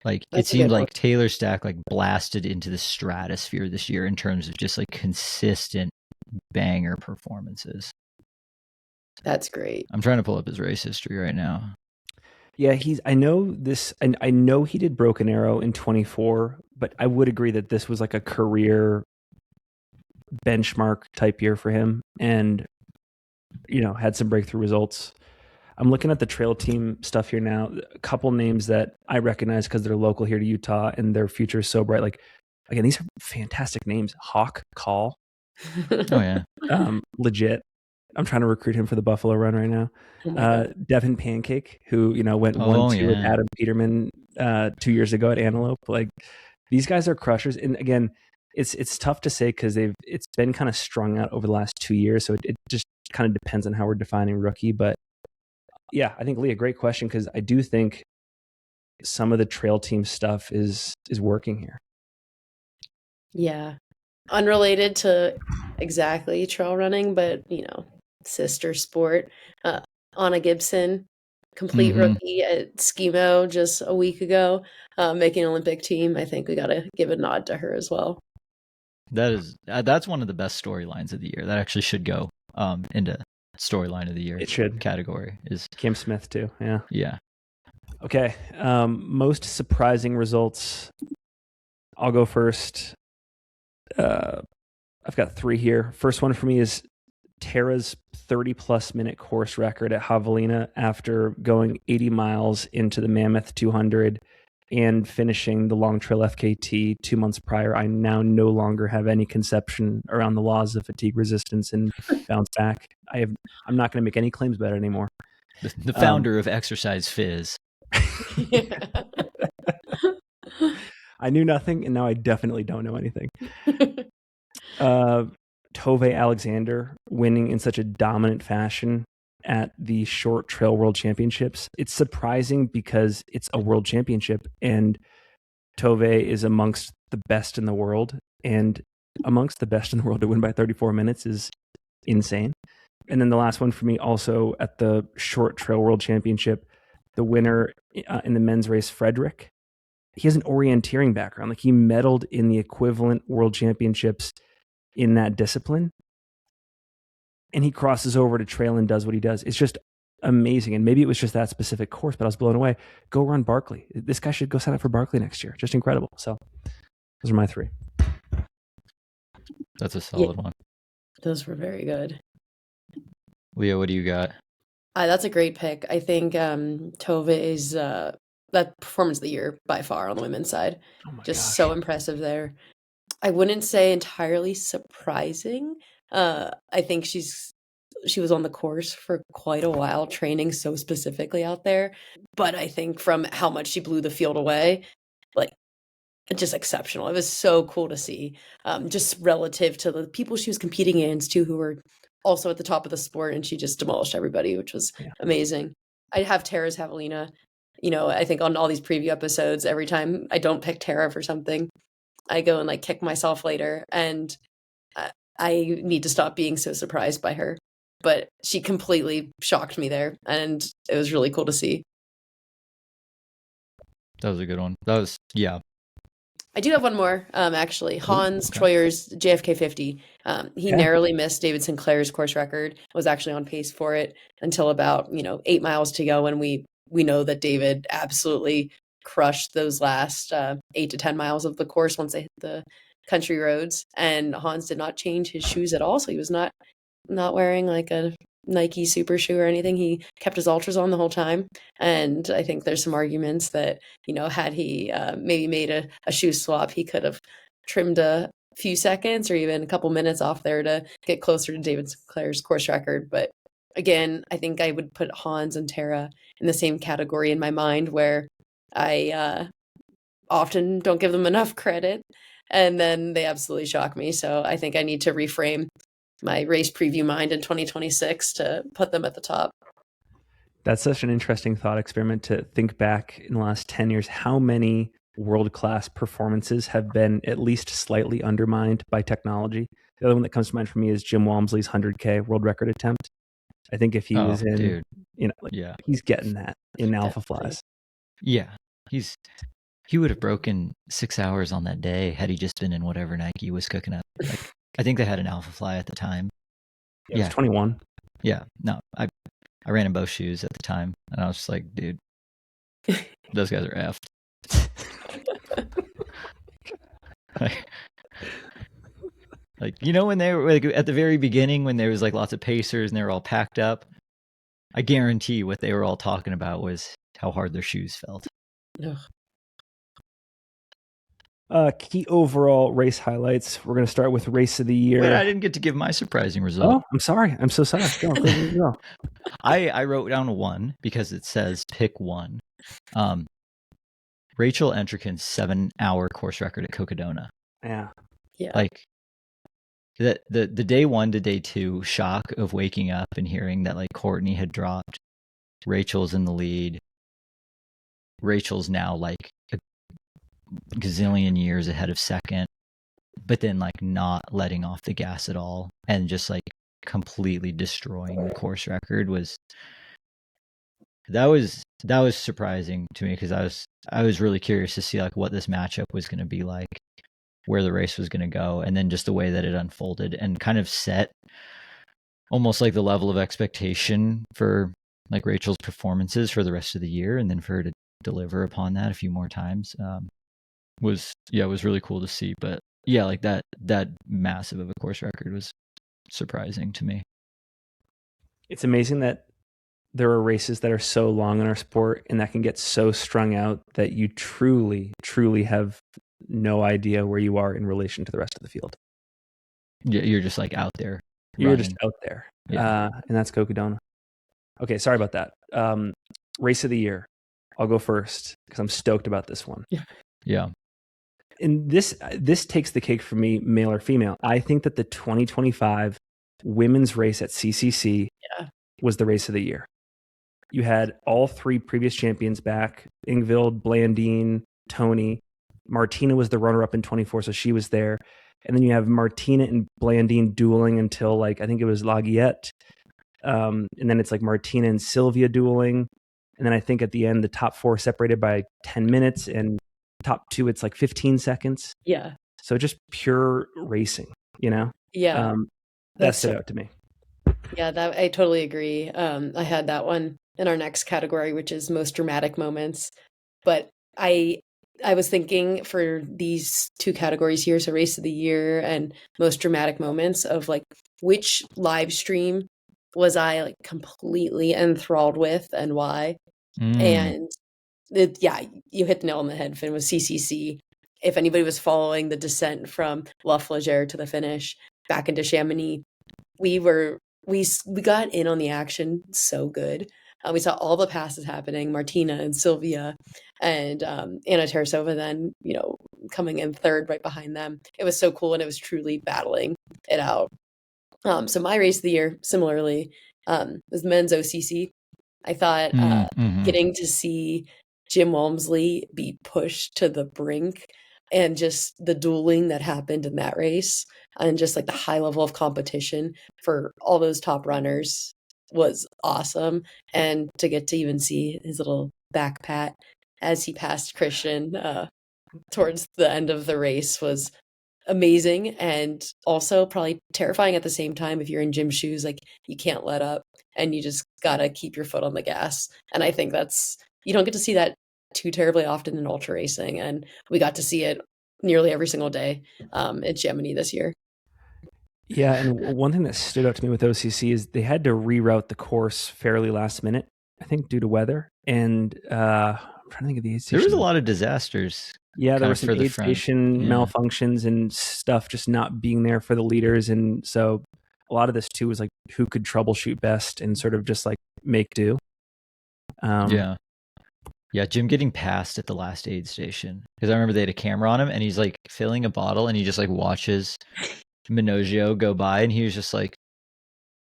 Like it seemed like Taylor Stack like blasted into the stratosphere this year in terms of just like consistent banger performances. That's great. I'm trying to pull up his race history right now. Yeah, I know this, and I know he did Broken Arrow in 24, but I would agree that this was like a career benchmark type year for him, and you know, had some breakthrough results. I'm looking at the trail team stuff here now. A couple names that I recognize because they're local here to Utah and their future is so bright. Like, again, these are fantastic names. Hawk Call. Oh, yeah. Legit. I'm trying to recruit him for the Buffalo Run right now. Devin Pancake, who, you know, went 1-2 with Adam Peterman 2 years ago at Antelope. Like, these guys are crushers. And again, it's tough to say because it's been kind of strung out over the last 2 years. So it just kind of depends on how we're defining rookie. But yeah, I think, Leah, great question, because I do think some of the trail team stuff is working here. Yeah. Unrelated to exactly trail running, but, you know, sister sport. Anna Gibson, complete rookie at Skimo just a week ago, making an Olympic team. I think we got to give a nod to her as well. That's one of the best storylines of the year. That actually should go into storyline of the year. It should. Category is Kim Smith too. Yeah. Yeah. Okay. Most surprising results. I'll go first. I've got 3 here. First one for me is Tara's 30-plus minute course record at Javelina after going 80 miles into the Mammoth 200 and finishing the Long Trail FKT 2 months prior. I now no longer have any conception around the laws of fatigue resistance and bounce back. I'm not going to make any claims about it anymore. The founder of Exercise Fizz. I knew nothing, and now I definitely don't know anything. Tove Alexander winning in such a dominant fashion at the short trail world championships. It's surprising because it's a world championship, and Tove is amongst the best in the world, and amongst the best in the world to win by 34 minutes is insane. And then the last one for me, also at the short trail world championship, the winner in the men's race, Frederick, he has an orienteering background. Like, he medaled in the equivalent world championships in that discipline, and he crosses over to trail and does what he does. It's just amazing. And maybe it was just that specific course, but I was blown away. Go run Barkley. This guy should go sign up for Barkley next year. Just incredible. So those are my three. That's a solid one. Those were very good. Leah, what do you got? That's a great pick. I think Tove is that performance of the year by far on the women's side. Just so impressive there. I wouldn't say entirely surprising. I think she was on the course for quite a while, training so specifically out there. But I think from how much she blew the field away, like, just exceptional. It was so cool to see, just relative to the people she was competing against too, who were also at the top of the sport, and she just demolished everybody, which was amazing. I have Tara's javelina. I think on all these preview episodes, every time I don't pick Tara for something, I go and like kick myself later, and I need to stop being so surprised by her. But she completely shocked me there, and it was really cool to see. That was a good one. I do have one more, actually. Hans Troyer's JFK 50. He narrowly missed David Sinclair's course record, was actually on pace for it until about 8 miles to go, and we know that David absolutely crushed those last 8 to 10 miles of the course once they hit the country roads. And Hans did not change his shoes at all, so he was not wearing like a Nike super shoe or anything. He kept his ultras on the whole time. And I think there's some arguments that, had he maybe made a shoe swap, he could have trimmed a few seconds or even a couple minutes off there to get closer to David Sinclair's course record. But again, I think I would put Hans and Tara in the same category in my mind, where I often don't give them enough credit, and then they absolutely shock me. So I think I need to reframe my race preview mind in 2026 to put them at the top. That's such an interesting thought experiment to think back in the last 10 years. How many world-class performances have been at least slightly undermined by technology? The other one that comes to mind for me is Jim Walmsley's 100K world record attempt. I think if he was in, he's getting that in Alpha Flies. Yeah. He would have broken 6 hours on that day had he just been in whatever Nike was cooking up. Like, I think they had an Alpha Fly at the time. Yeah, it was 21. Yeah, no, I ran in both shoes at the time, and I was just like, dude, those guys are effed. like when they were like at the very beginning, when there was like lots of pacers and they were all packed up, I guarantee what they were all talking about was how hard their shoes felt. Ugh. Key overall race highlights. We're going to start with race of the year. Wait, I didn't get to give my surprising result. Oh, I'm sorry. I'm so sorry. Go. I wrote down 1 because it says pick 1. Rachel Entrekin's 7-hour course record at Cocodona. Yeah. Like the day 1 to day 2 shock of waking up and hearing that like Courtney had dropped. Rachel's in the lead. Rachel's now like a gazillion years ahead of second, but then like not letting off the gas at all and just like completely destroying the course record was surprising to me, because I was really curious to see like what this matchup was going to be like, where the race was going to go, and then just the way that it unfolded and kind of set almost like the level of expectation for like Rachel's performances for the rest of the year, and then for her to deliver upon that a few more times was really cool to see. But yeah, like that massive of a course record was surprising to me. It's amazing that there are races that are so long in our sport and that can get so strung out that you truly, truly have no idea where you are in relation to the rest of the field. Yeah, you're just like out there. You're just out there. Yeah. And that's Cocodona. Okay, sorry about that. Race of the year. I'll go first because I'm stoked about this one. Yeah. And this takes the cake for me, male or female. I think that the 2025 women's race at CCC was the race of the year. You had all three previous champions back: Ingvild, Blandine, Tony. Martina was the runner-up in 24, so she was there. And then you have Martina and Blandine dueling until I think it was Laguiette. And then it's Martina and Sylvia dueling. And then I think at the end, the top four separated by 10 minutes, and top two, it's 15 seconds. Yeah. So just pure racing, Yeah. That stood out to me. Yeah, that I totally agree. I had that one in our next category, which is most dramatic moments. But I was thinking for these two categories here, so race of the year and most dramatic moments, of which live stream was I completely enthralled with and why. And you hit the nail on the head, Finn, with CCC. If anybody was following the descent from La Flagère to the finish back into Chamonix, we got in on the action so good. We saw all the passes happening, Martina and Sylvia and Anna Tarasova then, coming in third right behind them. It was so cool, and it was truly battling it out. So my race of the year, similarly, was men's OCC. I thought getting to see Jim Walmsley be pushed to the brink and just the dueling that happened in that race and just the high level of competition for all those top runners was awesome. And to get to even see his little back pat as he passed Christian towards the end of the race was amazing, and also probably terrifying at the same time. If you're in Jim's shoes, you can't let up and you just gotta keep your foot on the gas. And I think you don't get to see that too terribly often in ultra racing, and we got to see it nearly every single day at Chamonix this year. Yeah, and one thing that stood out to me with OCC is they had to reroute the course fairly last minute, I think due to weather. And I'm trying to think of the aid station. There was a lot of disasters. Yeah, there were some aid station malfunctions and stuff just not being there for the leaders. And so a lot of this too was who could troubleshoot best and sort of just make do. Yeah, Jim getting passed at the last aid station, because I remember they had a camera on him and he's filling a bottle and he just watches Minogio go by and he was just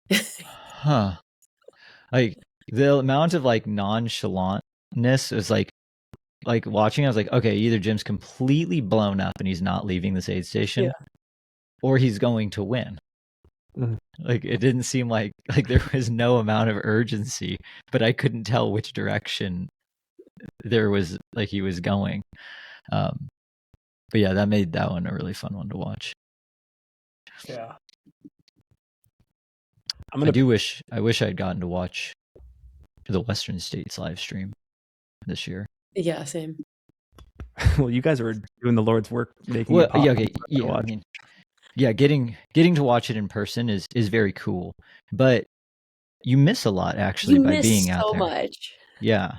huh. The amount of nonchalantness was watching, I was okay, either Jim's completely blown up and he's not leaving this aid station, or he's going to win. Mm-hmm. It didn't seem like there was no amount of urgency, but I couldn't tell which direction there was he was going. But yeah, that made that one a really fun one to watch. Yeah. I wish I'd gotten to watch the Western States live stream this year. Yeah, same. Well, you guys were doing the Lord's work making it possible. Getting to watch it in person is very cool, but you miss a lot actually by being out there. So much. Yeah.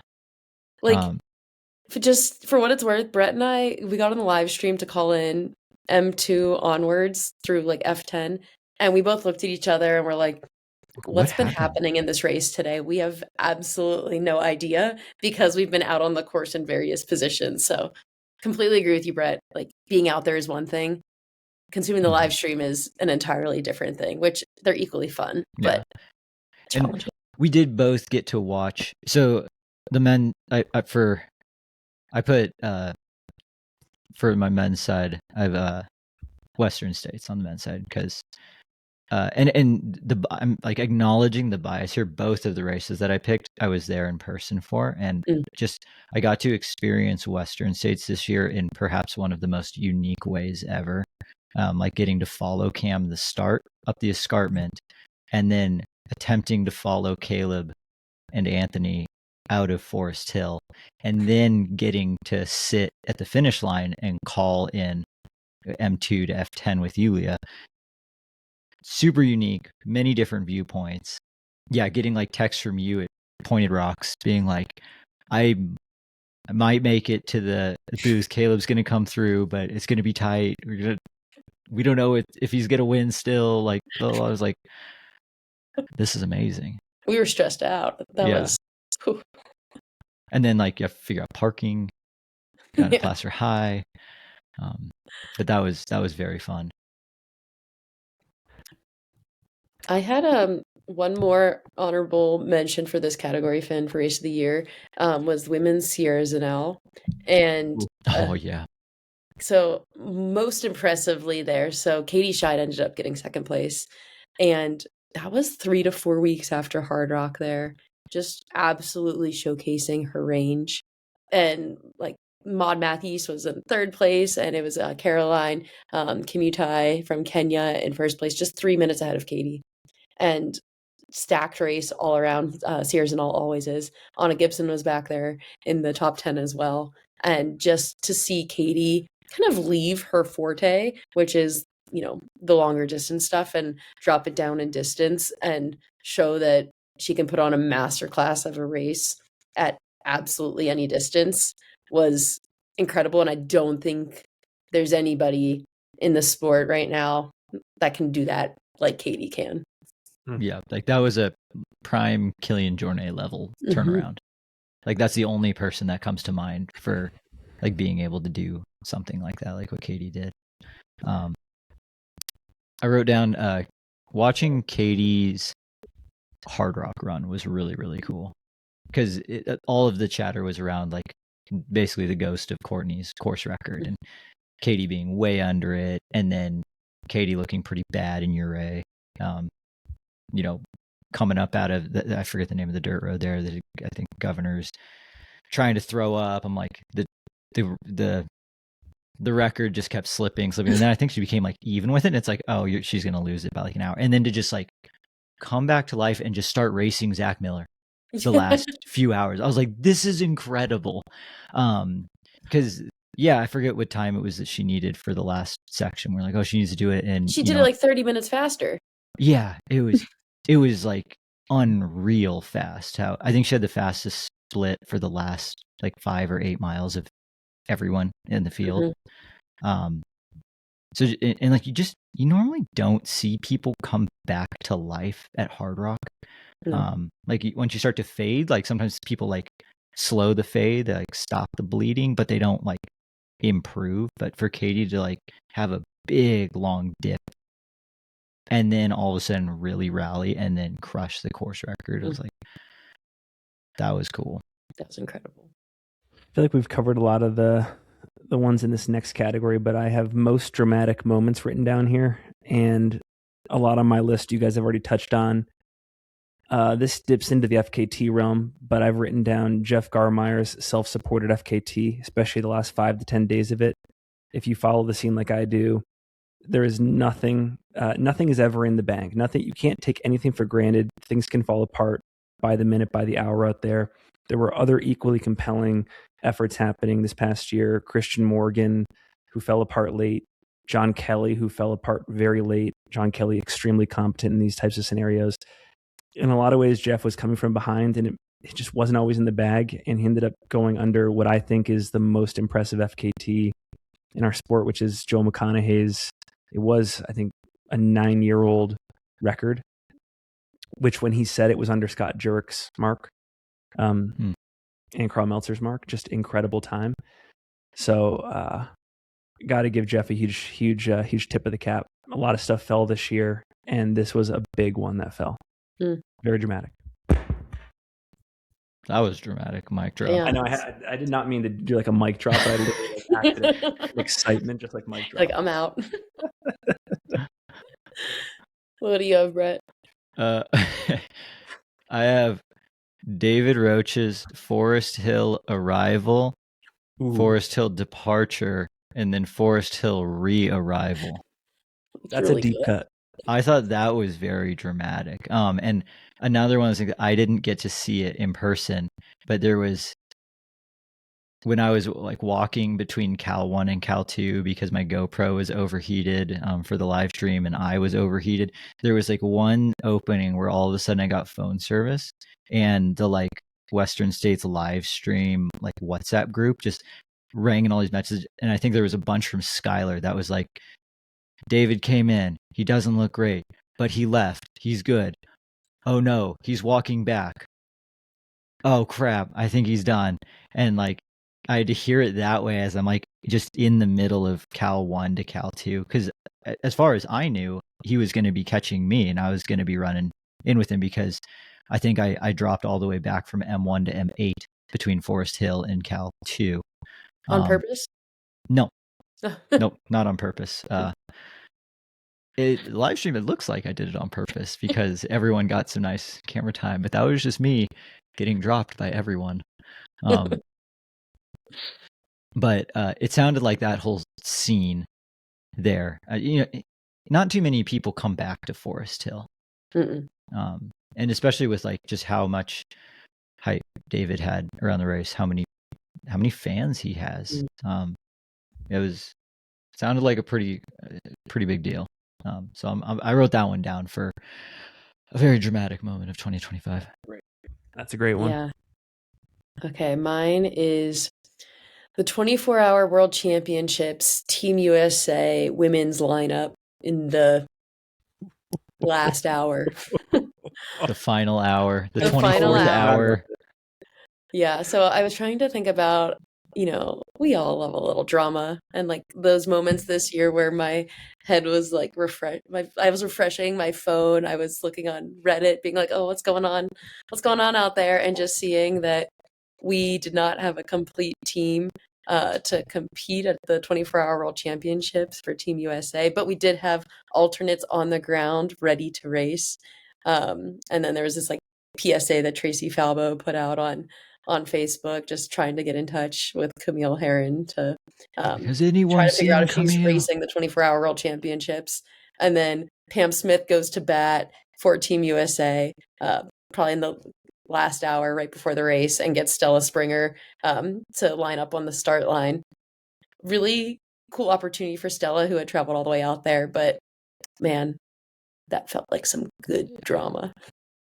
For what it's worth, Brett and we got on the live stream to call in M2 onwards through F10, and we both looked at each other and we're what's been happening in this race today? We have absolutely no idea, because we've been out on the course in various positions. So completely agree with you, Brett. Being out there is one thing. Consuming the live stream is an entirely different thing, which they're equally fun, but challenging. And we did both get to watch. So the men, I put for my men's side, I have Western States on the men's side, because I'm acknowledging the bias here. Both of the races that I picked, I was there in person for, and I got to experience Western States this year in perhaps one of the most unique ways ever. Getting to follow Cam the start up the escarpment, and then attempting to follow Caleb and Anthony out of Forest Hill, and then getting to sit at the finish line and call in M2 to F10 with Leah. Super unique, many different viewpoints. Yeah, getting texts from you at Pointed Rocks being I might make it to the booth. Caleb's going to come through, but it's going to be tight. We don't know if he's going to win still. I was this is amazing. We were stressed out. That was... Whew. And then like you have to figure out parking down at Placer High. But that was very fun. I had one more honorable mention for this category, Finn, for Race of the Year, was women's Sierra Zanel. And yeah. So most impressively there. So Katie Scheid ended up getting second place. And that was 3 to 4 weeks after Hard Rock there. Just absolutely showcasing her range. And like Maud Matthews was in third place, and it was Caroline Kimutai from Kenya in first place, just 3 minutes ahead of Katie. And stacked race all around. Sears and all always is. Anna Gibson was back there in the top 10 as well. And just to see Katie kind of leave her forte, which is, the longer distance stuff, and drop it down in distance and show that she can put on a masterclass of a race at absolutely any distance was incredible. And I don't think there's anybody in the sport right now that can do that like Katie can. Yeah, like that was a prime Kilian Jornet level turnaround. Like that's the only person that comes to mind for like being able to do something like that, like what Katie did. I wrote down watching Katie's Hard Rock run was really, really cool because all of the chatter was around like basically the ghost of Courtney's course record and Katie being way under it, and then Katie looking pretty bad in Uray. Coming up out of I forget the name of the dirt road there that I think Governor's trying to throw up. I'm like the record just kept slipping, and then I think she became like even with it. And it's like, oh, she's gonna lose it by like an hour, and then to just like come back to life and just start racing Zach Miller the last few hours. I was like, this is incredible, because I forget what time it was that she needed for the last section. We're like, oh, she needs to do it, and she did it like 30 minutes faster. Yeah, it was like unreal fast. How I think she had the fastest split for the last like 5 or 8 miles of everyone in the field. So and like you normally don't see people come back to life at Hard Rock. Like once you start to fade, like sometimes people like slow the fade, they like stop the bleeding, but they don't like improve. But for Katie to like have a big long dip and then all of a sudden really rally and then crush the course record, it was like, that was cool. That was incredible. I feel like we've covered a lot of the ones in this next category, but I have most dramatic moments written down here, and a lot on my list you guys have already touched on. This dips into the FKT realm, but I've written down Jeff Garmire's self-supported FKT, especially the last 5 to 10 days of it. If you follow the scene like I do, there is nothing is ever in the bank. You can't take anything for granted. Things can fall apart by the minute, by the hour out there. There were other equally compelling efforts happening this past year. Christian Morgan, who fell apart late. John Kelly, who fell apart very late. John Kelly, extremely competent in these types of scenarios. In a lot of ways, Jeff was coming from behind, and it just wasn't always in the bag, and he ended up going under what I think is the most impressive FKT in our sport, which is Joe McConaughey's. It was, I think, a 9-year-old record, which when he said it was under Scott Jurick's mark and Carl Meltzer's mark, just incredible time. So got to give Jeff a huge tip of the cap. A lot of stuff fell this year, and this was a big one that fell. Very dramatic. That was dramatic. Mic drop. Yeah. I know. I did not mean to do like a mic drop, but I literally acted excitement, just like mic drop. Like, I'm out. What do you have, Brett? I have David Roach's Forest Hill arrival, Forest Hill departure, and then Forest Hill re-arrival. That's really a deep cut. I thought that was very dramatic. And another one was like, I didn't get to see it in person, but there was, when I was like walking between Cal 1 and Cal 2 because my GoPro was overheated for the live stream and I was overheated, there was like one opening where all of a sudden I got phone service, and the like Western States live stream like WhatsApp group just rang in all these messages. And I think there was a bunch from Skylar that was like, David came in, he doesn't look great, but he left, he's good. Oh no, he's walking back. oh crap, I think he's done. And like, I had to hear it that way as I'm like just in the middle of Cal 1 to Cal 2. Because as far as I knew, he was going to be catching me and I was going to be running in with him because I think I dropped all the way back from M1 to M8 between Forest Hill and Cal 2. On purpose? No. Nope, not on purpose. Live stream, it looks like I did it on purpose because everyone got some nice camera time, but that was just me getting dropped by everyone. But it sounded like that whole scene there. Not too many people come back to Forest Hill, and especially with like just how much hype David had around the race, how many fans he has. It sounded like a pretty big deal. So I wrote that one down for a very dramatic moment of 2025. Right. That's a great one. Yeah. Okay, mine is the 24-hour World Championships Team USA women's lineup in the last hour. The final hour, the 24th hour. Yeah, so I was trying to think about, we all love a little drama, and like those moments this year where my head was like I was refreshing my phone, I was looking on Reddit being like, oh, what's going on out there, and just seeing that we did not have a complete team to compete at the 24-hour World Championships for Team USA, but we did have alternates on the ground ready to race. And then there was this like PSA that Tracy Falbo put out on Facebook, just trying to get in touch with Camille Herron to Has anyone try to figure out if seen she's Camille? racing the 24-hour World Championships. And then Pam Smith goes to bat for Team USA, probably in the last hour right before the race, and gets Stella Springer to line up on the start line. Really cool opportunity for Stella, who had traveled all the way out there, but man, that felt like some good drama.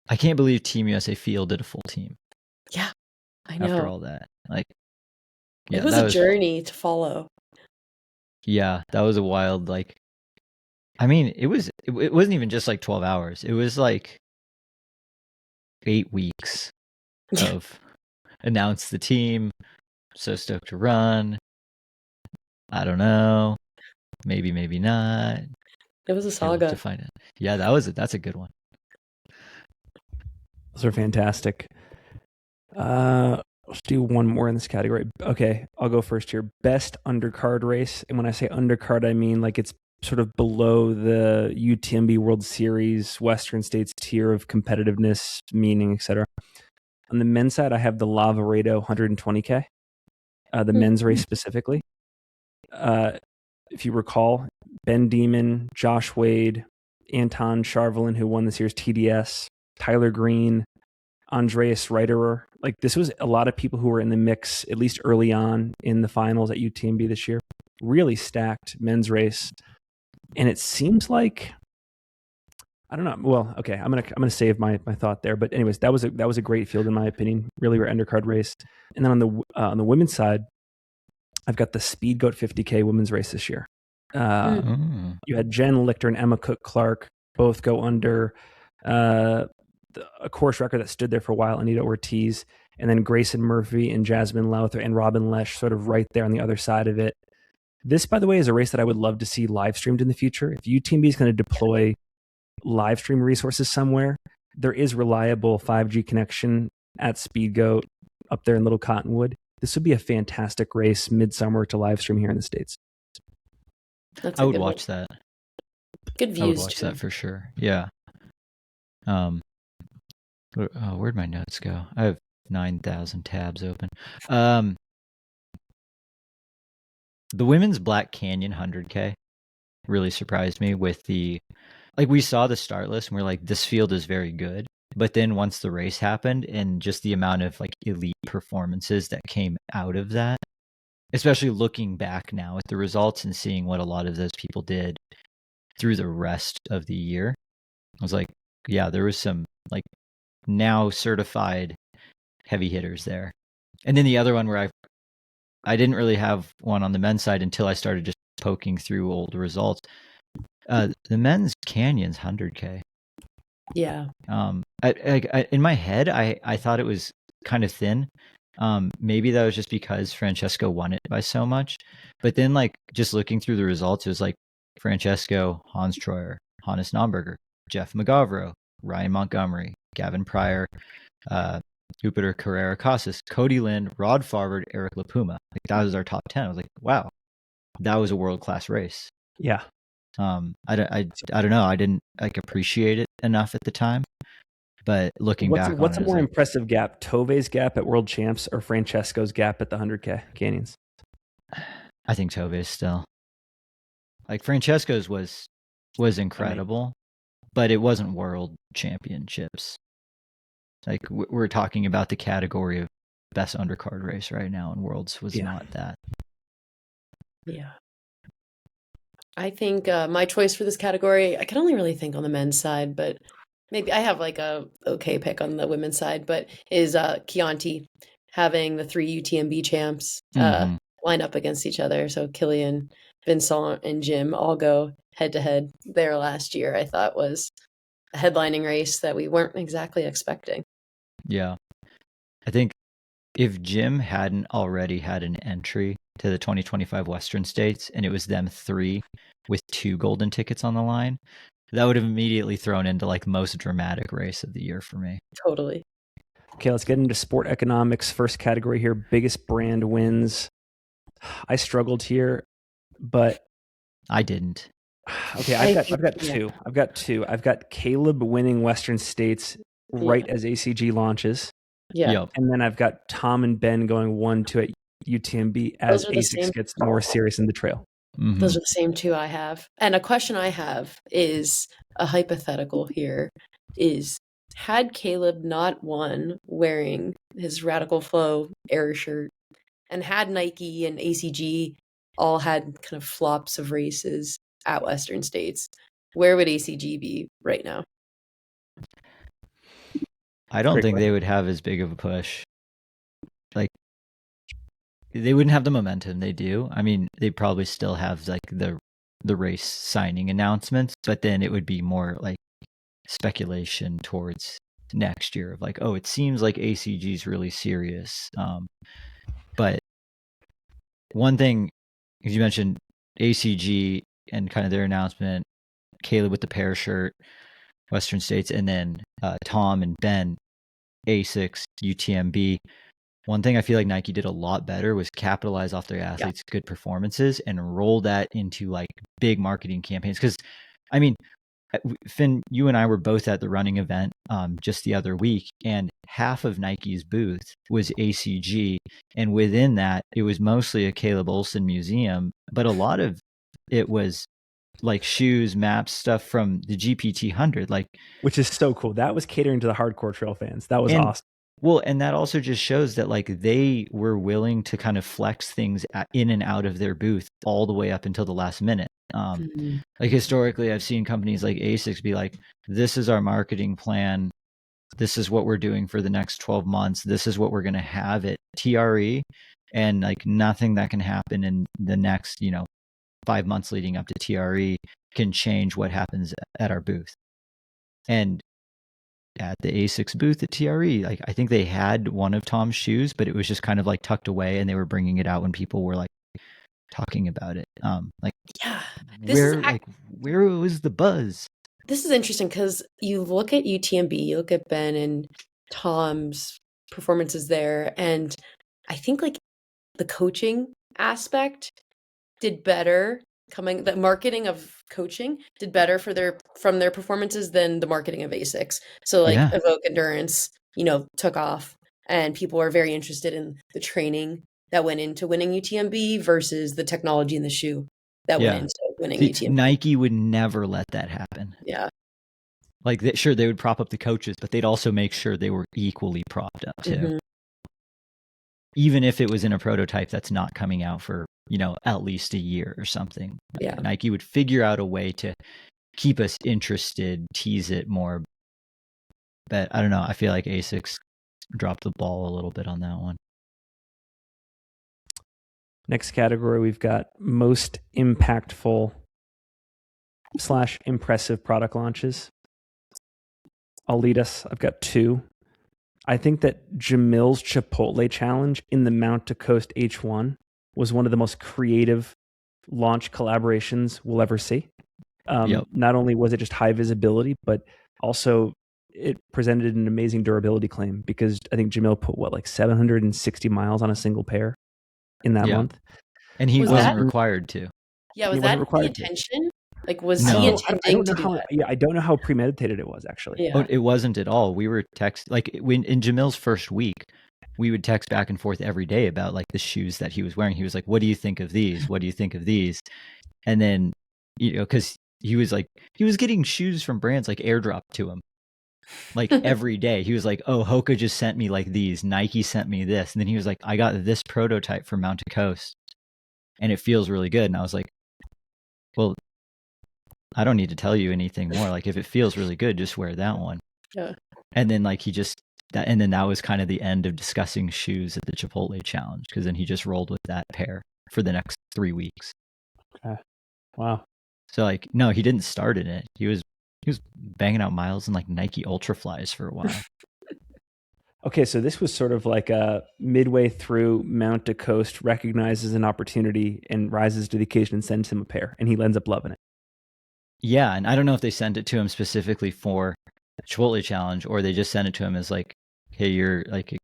I can't believe Team USA fielded a full team. Yeah, I know. After all that, like, yeah, it was a journey to follow. Yeah, that was a wild, like, I mean, it wasn't even just like 12 hours. It was like 8 weeks of announce the team, so stoked to run. I don't know, maybe not. It was a saga to find it. Yeah, that's a good one. Those are fantastic. Let's do one more in this category. Okay, I'll go first here. Best undercard race. And when I say undercard, I mean like it's sort of below the UTMB World Series, Western States tier of competitiveness, meaning, etc. On the men's side, I have the Lavaredo 120K, the men's race specifically. If you recall, Ben Demon, Josh Wade, Anton Charvelin, who won this year's TDS, Tyler Green, Andreas Reiterer. Like, this was a lot of people who were in the mix, at least early on in the finals at UTMB this year. Really stacked men's race. And it seems like, I don't know. Well, okay, I'm gonna save my thought there. But anyways, that was a great field in my opinion. Really rare undercard race. And then on the women's side, I've got the Speed Goat 50K women's race this year. You had Jen Lichter and Emma Cook-Clark both go under a course record that stood there for a while, Anita Ortiz, and then Grayson Murphy and Jasmine Lowther and Robin Lesh sort of right there on the other side of it. This, by the way, is a race that I would love to see live streamed in the future. If UTMB is going to deploy live stream resources somewhere, there is reliable 5G connection at Speedgoat up there in Little Cottonwood. This would be a fantastic race midsummer to live stream here in the States. I would watch that. Good views. I would watch that for sure. Yeah. Where'd my notes go? I have 9,000 tabs open. The women's Black Canyon 100K really surprised me with we saw the start list and we're like, this field is very good. But then once the race happened and just the amount of like elite performances that came out of that, especially looking back now at the results and seeing what a lot of those people did through the rest of the year, I was like, yeah, there was some like now certified heavy hitters there. And then the other one where I didn't really have one on the men's side until I started just poking through old results. The men's Canyons 100K. Yeah. In my head, I thought it was kind of thin. Maybe that was just because Francesco won it by so much. But then like just looking through the results, it was like Francesco, Hans Troyer, Hannes Nomberger, Jeff McGavro, Ryan Montgomery, Gavin Pryor, Jupiter Carrera Casas, Cody Lind, Rod Farvard, Eric LaPuma. Like that was our top 10. I was like, wow, that was a world-class race. Yeah. I don't know. I didn't like appreciate it enough at the time. But looking back, what's a more impressive gap? Tove's gap at World Champs or Francesco's gap at the 100K Canyons? I think Tove's still. Like Francesco's was incredible, but it wasn't World Championships. Like we're talking about the category of best undercard race right now, and Worlds was not that. Yeah. I think my choice for this category, I can only really think on the men's side, but maybe I have like a okay pick on the women's side, but is Chianti having the 3 UTMB champs line up against each other. So Killian, Vincent, and Jim all go head to head there last year. I thought was a headlining race that we weren't exactly expecting. Yeah. I think if Jim hadn't already had an entry to the 2025 Western States and it was them 3 with 2 golden tickets on the line, that would have immediately thrown into like most dramatic race of the year for me. Totally. Okay, let's get into sport economics. First category here, biggest brand wins. I struggled here, but I didn't. Okay, I've got two. I've got two. I've got Caleb winning Western States right as ACG launches. Yeah. Yep. And then I've got Tom and Ben going 1-2 at UTMB as ASICS gets more serious in the trail. Mm-hmm. Those are the same 2 I have. And a question I have is a hypothetical here is, had Caleb not won wearing his Radical Flow Air shirt, and had Nike and ACG all had kind of flops of races at Western States, where would ACG be right now? I don't think they would have as big of a push. Like, they wouldn't have the momentum they do. I mean, they probably still have like the race signing announcements, but then it would be more like speculation towards next year of like, oh, it seems like ACG is really serious. But one thing, as you mentioned, ACG and kind of their announcement, Caleb with the pear shirt, Western States, and then Tom and Ben, ASICS, UTMB. One thing I feel like Nike did a lot better was capitalize off their athletes' good performances and roll that into like big marketing campaigns. Because, I mean, Finn, you and I were both at the running event just the other week, and half of Nike's booth was ACG. And within that, it was mostly a Caleb Olson museum, but a lot of it was like shoes, maps, stuff from the GPT 100, like, which is so cool. That was catering to the hardcore trail fans. That was awesome. Well, and that also just shows that like they were willing to kind of flex things in and out of their booth all the way up until the last minute. Like historically, I've seen companies like ASICS be like, this is our marketing plan. This is what we're doing for the next 12 months. This is what we're going to have at TRE. And like nothing that can happen in the next, 5 months leading up to TRE can change what happens at our booth. And at the ASICS booth at TRE, like I think they had one of Tom's shoes, but it was just kind of like tucked away, and they were bringing it out when people were like talking about it. Where was the buzz? This is interesting because you look at UTMB, you look at Ben and Tom's performances there, and I think like the coaching aspect did better. The marketing of coaching did better from their performances than the marketing of ASICS. So like Evoke Endurance, took off, and people are very interested in the training that went into winning UTMB versus the technology in the shoe that went into winning UTMB. Nike would never let that happen. Yeah. Like they would prop up the coaches, but they'd also make sure they were equally propped up too. Mm-hmm. Even if it was in a prototype that's not coming out for, at least a year or something. Yeah. Nike would figure out a way to keep us interested, tease it more. But I don't know. I feel like ASICS dropped the ball a little bit on that one. Next category, we've got most impactful / impressive product launches. I'll lead us. I've got 2. I think that Jamil's Chipotle challenge in the Mount to Coast H1 was one of the most creative launch collaborations we'll ever see. Yep. Not only was it just high visibility, but also it presented an amazing durability claim, because I think Jamil put like 760 miles on a single pair in that month. And he Was wasn't that- required to. Yeah, was He that wasn't the required to. intention? Like, was No. he I intending don't know to do how. that? Yeah, I don't know how premeditated it was actually. Yeah. Oh, it wasn't at all. We were like when in Jamil's first week, we would text back and forth every day about like the shoes that he was wearing. He was like, "What do you think of these? What do you think of these?" And then, because he was getting shoes from brands like airdropped to him, like every day. He was like, "Oh, Hoka just sent me like these. Nike sent me this." And then he was like, "I got this prototype from Mount to Coast, and it feels really good." And I was like, "Well, I don't need to tell you anything more. Like, if it feels really good, just wear that one." Yeah. And then like and then that was kind of the end of discussing shoes at the Chipotle challenge, because then he just rolled with that pair for the next 3 weeks. Okay. Wow. So like, no, he didn't start in it. He was banging out miles in like Nike Ultraflies for a while. Okay, so this was sort of like a midway through Mount to Coast recognizes an opportunity and rises to the occasion and sends him a pair, and he ends up loving it. Yeah, and I don't know if they sent it to him specifically for the Chipotle challenge, or they just sent it to him as like, hey, you're like,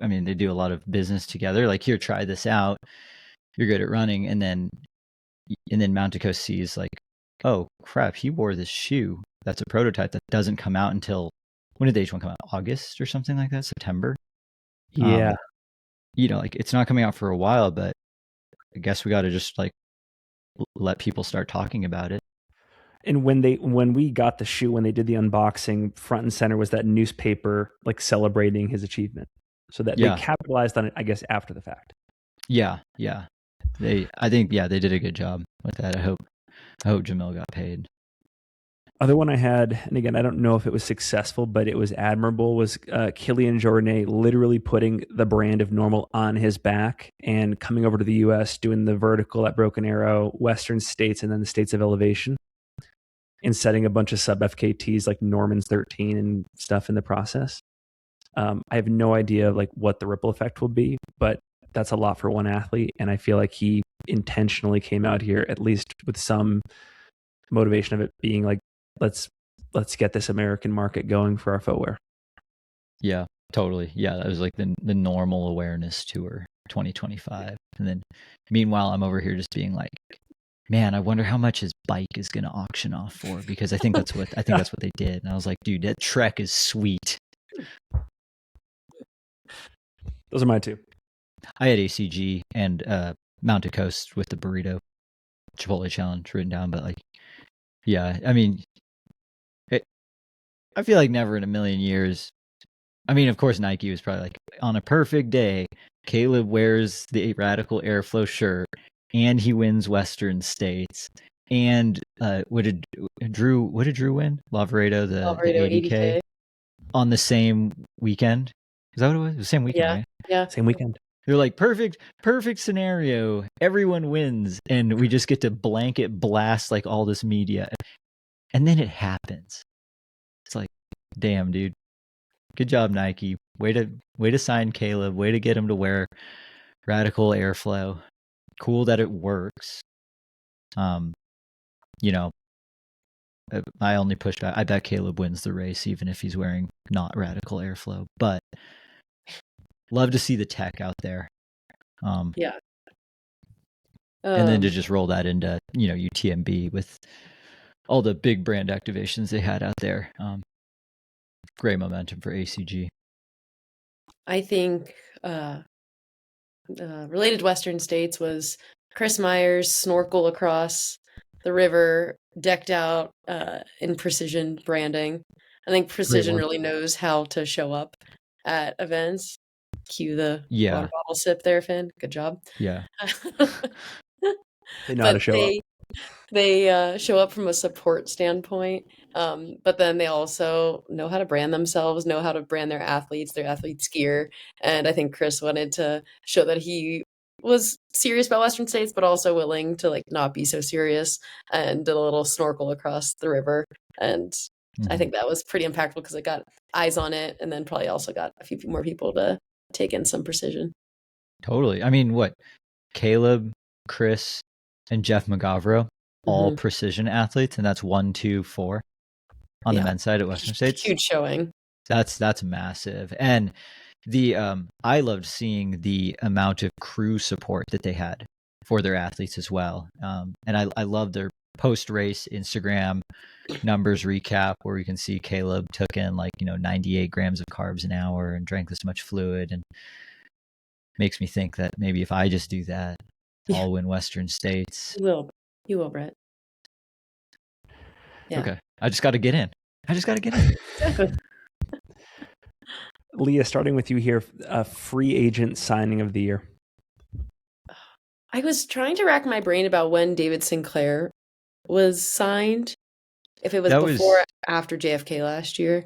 I mean, they do a lot of business together. Like, here, try this out. You're good at running. And then Mount to Coast sees like, oh crap, he wore this shoe that's a prototype that doesn't come out until, when did the H1 come out? August or something like that? September? Yeah. Like it's not coming out for a while, but I guess we got to just like let people start talking about it. And when we got the shoe, when they did the unboxing, front and center was that newspaper like celebrating his achievement. So that they capitalized on it, I guess, after the fact. Yeah. I think they did a good job with that. I hope Jamil got paid. Other one I had, and again, I don't know if it was successful, but it was admirable, was Kilian Jornet literally putting the brand of Normal on his back and coming over to the U.S., doing the vertical at Broken Arrow, Western States, and then the States of Elevation, and setting a bunch of sub FKTs like Norman's 13 and stuff in the process. I have no idea like what the ripple effect will be, but that's a lot for one athlete, and I feel like he intentionally came out here at least with some motivation of it being like, let's get this American market going for our footwear. Yeah, totally. Yeah, that was like the Normal Awareness Tour 2025. And then meanwhile, I'm over here just being like, man, I wonder how much his bike is going to auction off for, because I think that's what they did. And I was like, dude, that Trek is sweet. Those are my two. I had ACG and Mount to Coast with the burrito Chipotle challenge written down, but like, yeah, I mean, I feel like never in a million years. I mean, of course, Nike was probably like, on a perfect day, Caleb wears the Radical Airflow shirt and he wins Western States. And what did Drew win? Lavaredo, the 80K on the same weekend. Is that what it was? The same weekend, right? Yeah. Same weekend. They're like, perfect scenario. Everyone wins. And we just get to blanket blast like all this media. And then it happens. It's like, damn, dude. Good job, Nike. Way to sign Caleb. Way to get him to wear Radical Airflow. Cool that it works. I only pushed back. I bet Caleb wins the race, even if he's wearing not Radical Airflow. But love to see the tech out there. Yeah. And then to just roll that into, UTMB with all the big brand activations they had out there. Great momentum for ACG. I think related to Western States was Chris Myers snorkel across the river, decked out in Precision branding. I think Precision really knows how to show up at events. Cue the water bottle sip there, Finn. Good job. Yeah. They know how to show up. They show up from a support standpoint, but then they also know how to brand themselves, know how to brand their athletes gear. And I think Chris wanted to show that he was serious about Western States, but also willing to like not be so serious, and did a little snorkel across the river. And I think that was pretty impactful because it got eyes on it, and then probably also got a few more people to take in some precision. Totally. I mean, what? Caleb, Chris, and Jeff McGavro, all precision athletes, and that's 1, 2, 4 on the men's side at Western States. Huge showing. That's massive. And the I loved seeing the amount of crew support that they had for their athletes as well. And I love their post-race Instagram numbers recap where you can see Caleb took in 98 grams of carbs an hour and drank this much fluid, and makes me think that maybe if I just do that, I'll win Western States. You will, Brett. Yeah. Okay. I just got to get in. Exactly. Leah, starting with you here, free agent signing of the year. I was trying to rack my brain about when David Sinclair was signed. If it was before or after JFK last year.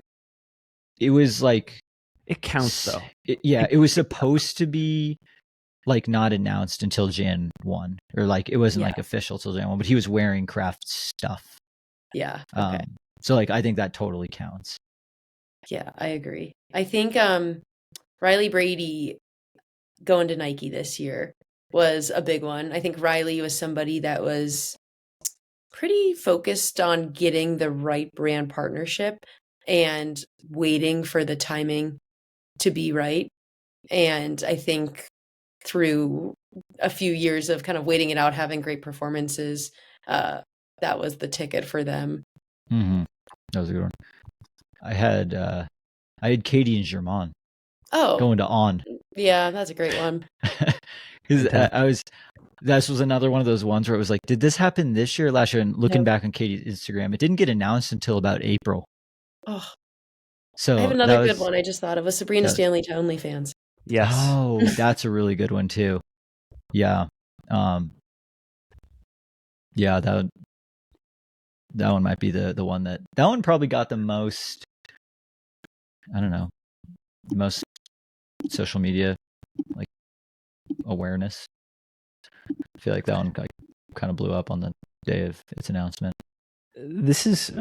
It was it counts though. It was supposed to be not announced until Jan 1, or it wasn't official till Jan 1, but he was wearing Kraft stuff. Yeah. Okay. So I think that totally counts. Yeah, I agree. I think Riley Brady going to Nike this year was a big one. I think Riley was somebody that was pretty focused on getting the right brand partnership and waiting for the timing to be right. And I think through a few years of kind of waiting it out, having great performances, that was the ticket for them. Mm-hmm. That was a good one. I had Katie and Germain. Oh, going to On. Yeah, that's a great one. Because this was another one of those ones where it was like, did this happen this year or last year? And looking back on Katie's Instagram, it didn't get announced until about April. Oh, so I have another good one I just thought of, was Sabrina Stanley to OnlyFans. Yes. Oh, that's a really good one too. Yeah. Yeah, that one might be the one that one probably got the most, I don't know, most social media awareness. I feel like that one kind of blew up on the day of its announcement. This is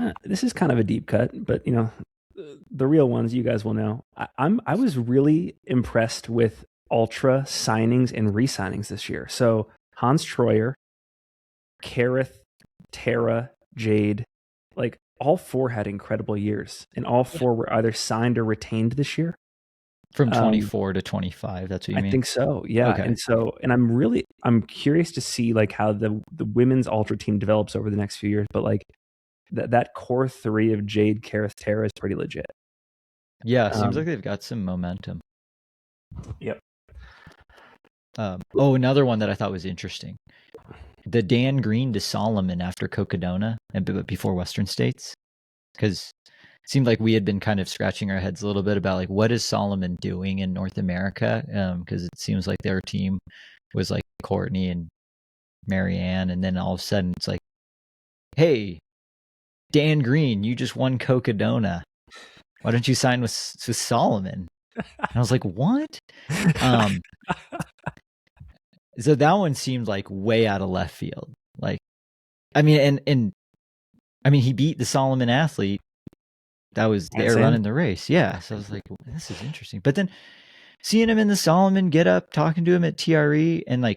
kind of a deep cut, but the real ones you guys will know. I was really impressed with Ultra signings and re-signings this year. So Hans Troyer, Kareth, Tara, Jade, all 4 had incredible years, and all 4 were either signed or retained this year. From 24 to 25, that's what you mean? I think so, yeah. Okay. And I'm curious to see how the women's ultra team develops over the next few years, but that core 3 of Jade, Kareth, Tara is pretty legit. Yeah, seems like they've got some momentum. Yep. Another one that I thought was interesting. The Dan Green to Solomon after Cocodona and before Western States. Because it seemed like we had been kind of scratching our heads a little bit about what is Solomon doing in North America? Because it seems like their team was Courtney and Marianne, and then all of a sudden it's hey, Dan Green, you just won Cocodona. Why don't you sign with Solomon? And I was like, what? So that one seemed way out of left field. I mean, he beat the Solomon athlete. That was there running the race. Yeah. So I was like, well, this is interesting. But then seeing him in the Solomon, get up, talking to him at TRE, and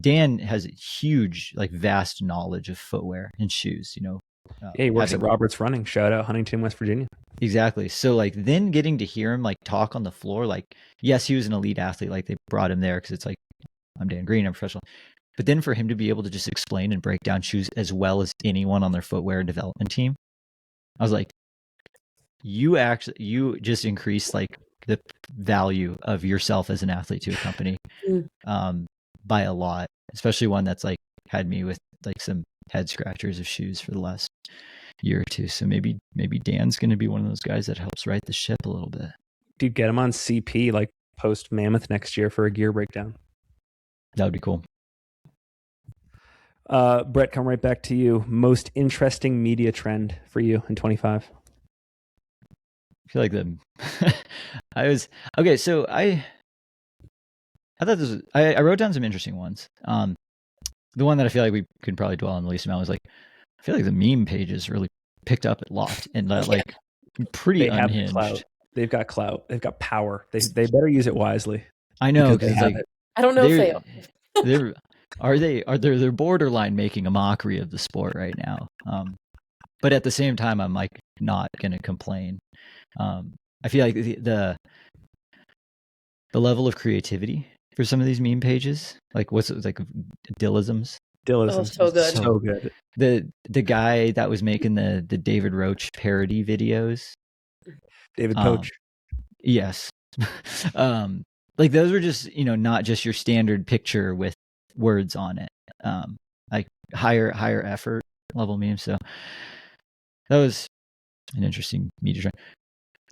Dan has a huge, vast knowledge of footwear and shoes, he works at Roberts Running. Shout out Huntington, West Virginia. Exactly. So then getting to hear him talk on the floor, yes, he was an elite athlete. They brought him there because it's I'm Dan Green, I'm professional. But then for him to be able to just explain and break down shoes as well as anyone on their footwear development team, I was like, you just increased the value of yourself as an athlete to a company by a lot, especially one that's had me with some head scratchers of shoes for the last year or two. So maybe Dan's going to be one of those guys that helps right the ship a little bit. Dude, get him on CP post Mammoth next year for a gear breakdown. That would be cool. Brett, come right back to you. Most interesting media trend for you in 25? I feel like so I thought this was, I wrote down some interesting ones. The one that I feel like we could probably dwell on the least amount was I feel like the meme pages really picked up at Loft and like pretty They have unhinged. clout. They've got clout. They've got power. They better use it wisely. I know, because because like I don't know if they they're borderline making a mockery of the sport right now. But at the same time, I'm like not gonna complain. I feel like the level of creativity for some of these meme pages, like what's it like Dillisms. Oh, so good. So good. The guy that was making the David Roach parody videos. David Poach. Yes. Like those were just, not just your standard picture with words on it. Like higher effort level memes. So that was an interesting media trend.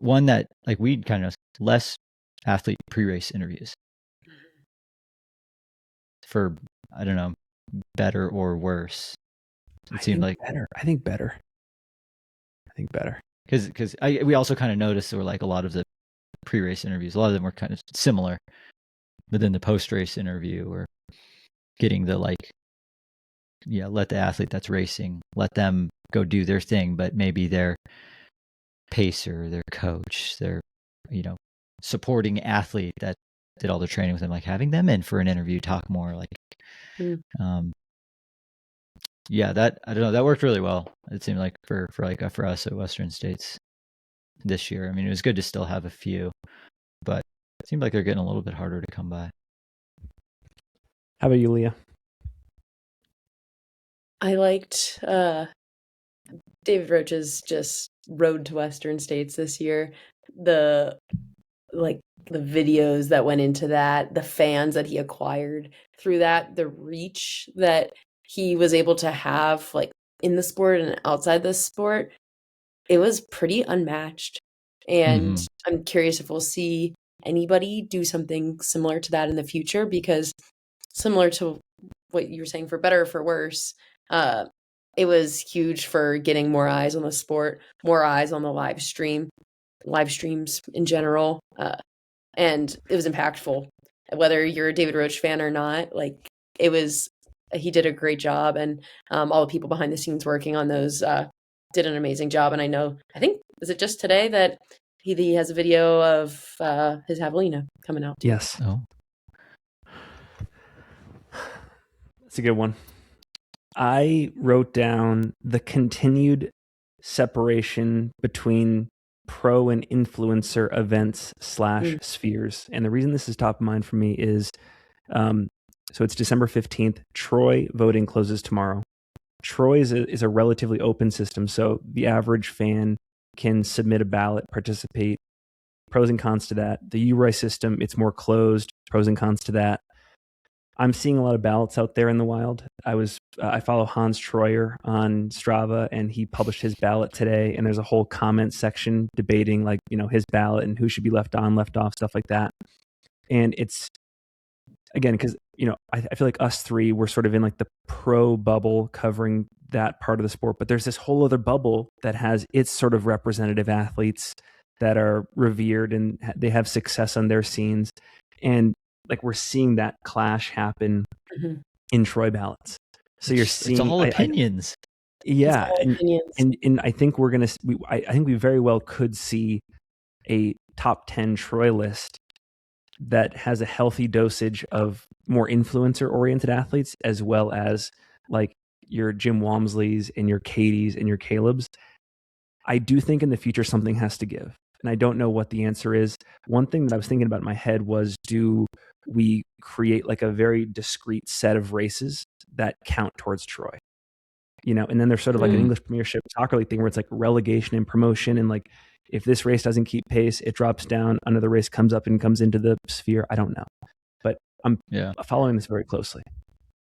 One that like we kind of less athlete pre-race interviews for, I don't know, better or worse. It seemed like better. I think better. Because we also kind of noticed there were like a lot of the pre-race interviews, a lot of them were kind of similar, but then the post-race interview or getting the like, let the athlete that's racing, let them go do their thing, but maybe their pacer, their coach, their, supporting athlete that did all the training with them, like having them in for an interview, talk more like, that, I don't know, that worked really well. It seemed like for us at Western States this year. I mean, it was good to still have a few, but it seemed like they're getting a little bit harder to come by. How about you, Leah? I liked David Roach's just road to Western States this year. The videos that went into that, the fans that he acquired through that, the reach that he was able to have like in the sport and outside the sport, it was pretty unmatched. And I'm curious if we'll see anybody do something similar to that in the future, because similar to what you were saying, for better or for worse, it was huge for getting more eyes on the sport, more eyes on the live streams in general. And it was impactful, whether you're a David Roach fan or not. Like he did a great job, and all the people behind the scenes working on those did an amazing job. And I think, is it just today that he has a video of his javelina coming out too? Yes. Oh, that's a good one. I wrote down the continued separation between pro and influencer events / spheres. And the reason this is top of mind for me is, so it's December 15th. Troy voting closes tomorrow. Troy is a relatively open system. So the average fan can submit a ballot, participate, pros and cons to that. The URI system, it's more closed, pros and cons to that. I'm seeing a lot of ballots out there in the wild. I follow Hans Troyer on Strava, and he published his ballot today. And there's a whole comment section debating like, his ballot and who should be left on, left off, stuff like that. And it's, again, because, I feel like us three, we're sort of in like the pro bubble covering that part of the sport. But there's this whole other bubble that has its sort of representative athletes that are revered and they have success on their scenes. And like we're seeing that clash happen in Troy ballots. So you're seeing it's all opinions. And I think I think we very well could see a top 10 Troy list that has a healthy dosage of more influencer oriented athletes, as well as like your Jim Walmsleys and your Katies and your Calebs. I do think in the future something has to give. And I don't know what the answer is. One thing that I was thinking about in my head was, do we create like a very discrete set of races that count towards Troy? And then there's sort of like an English Premiership soccer league thing where it's like relegation and promotion. And like, if this race doesn't keep pace, it drops down, another race comes up and comes into the sphere. I don't know. But I'm following this very closely.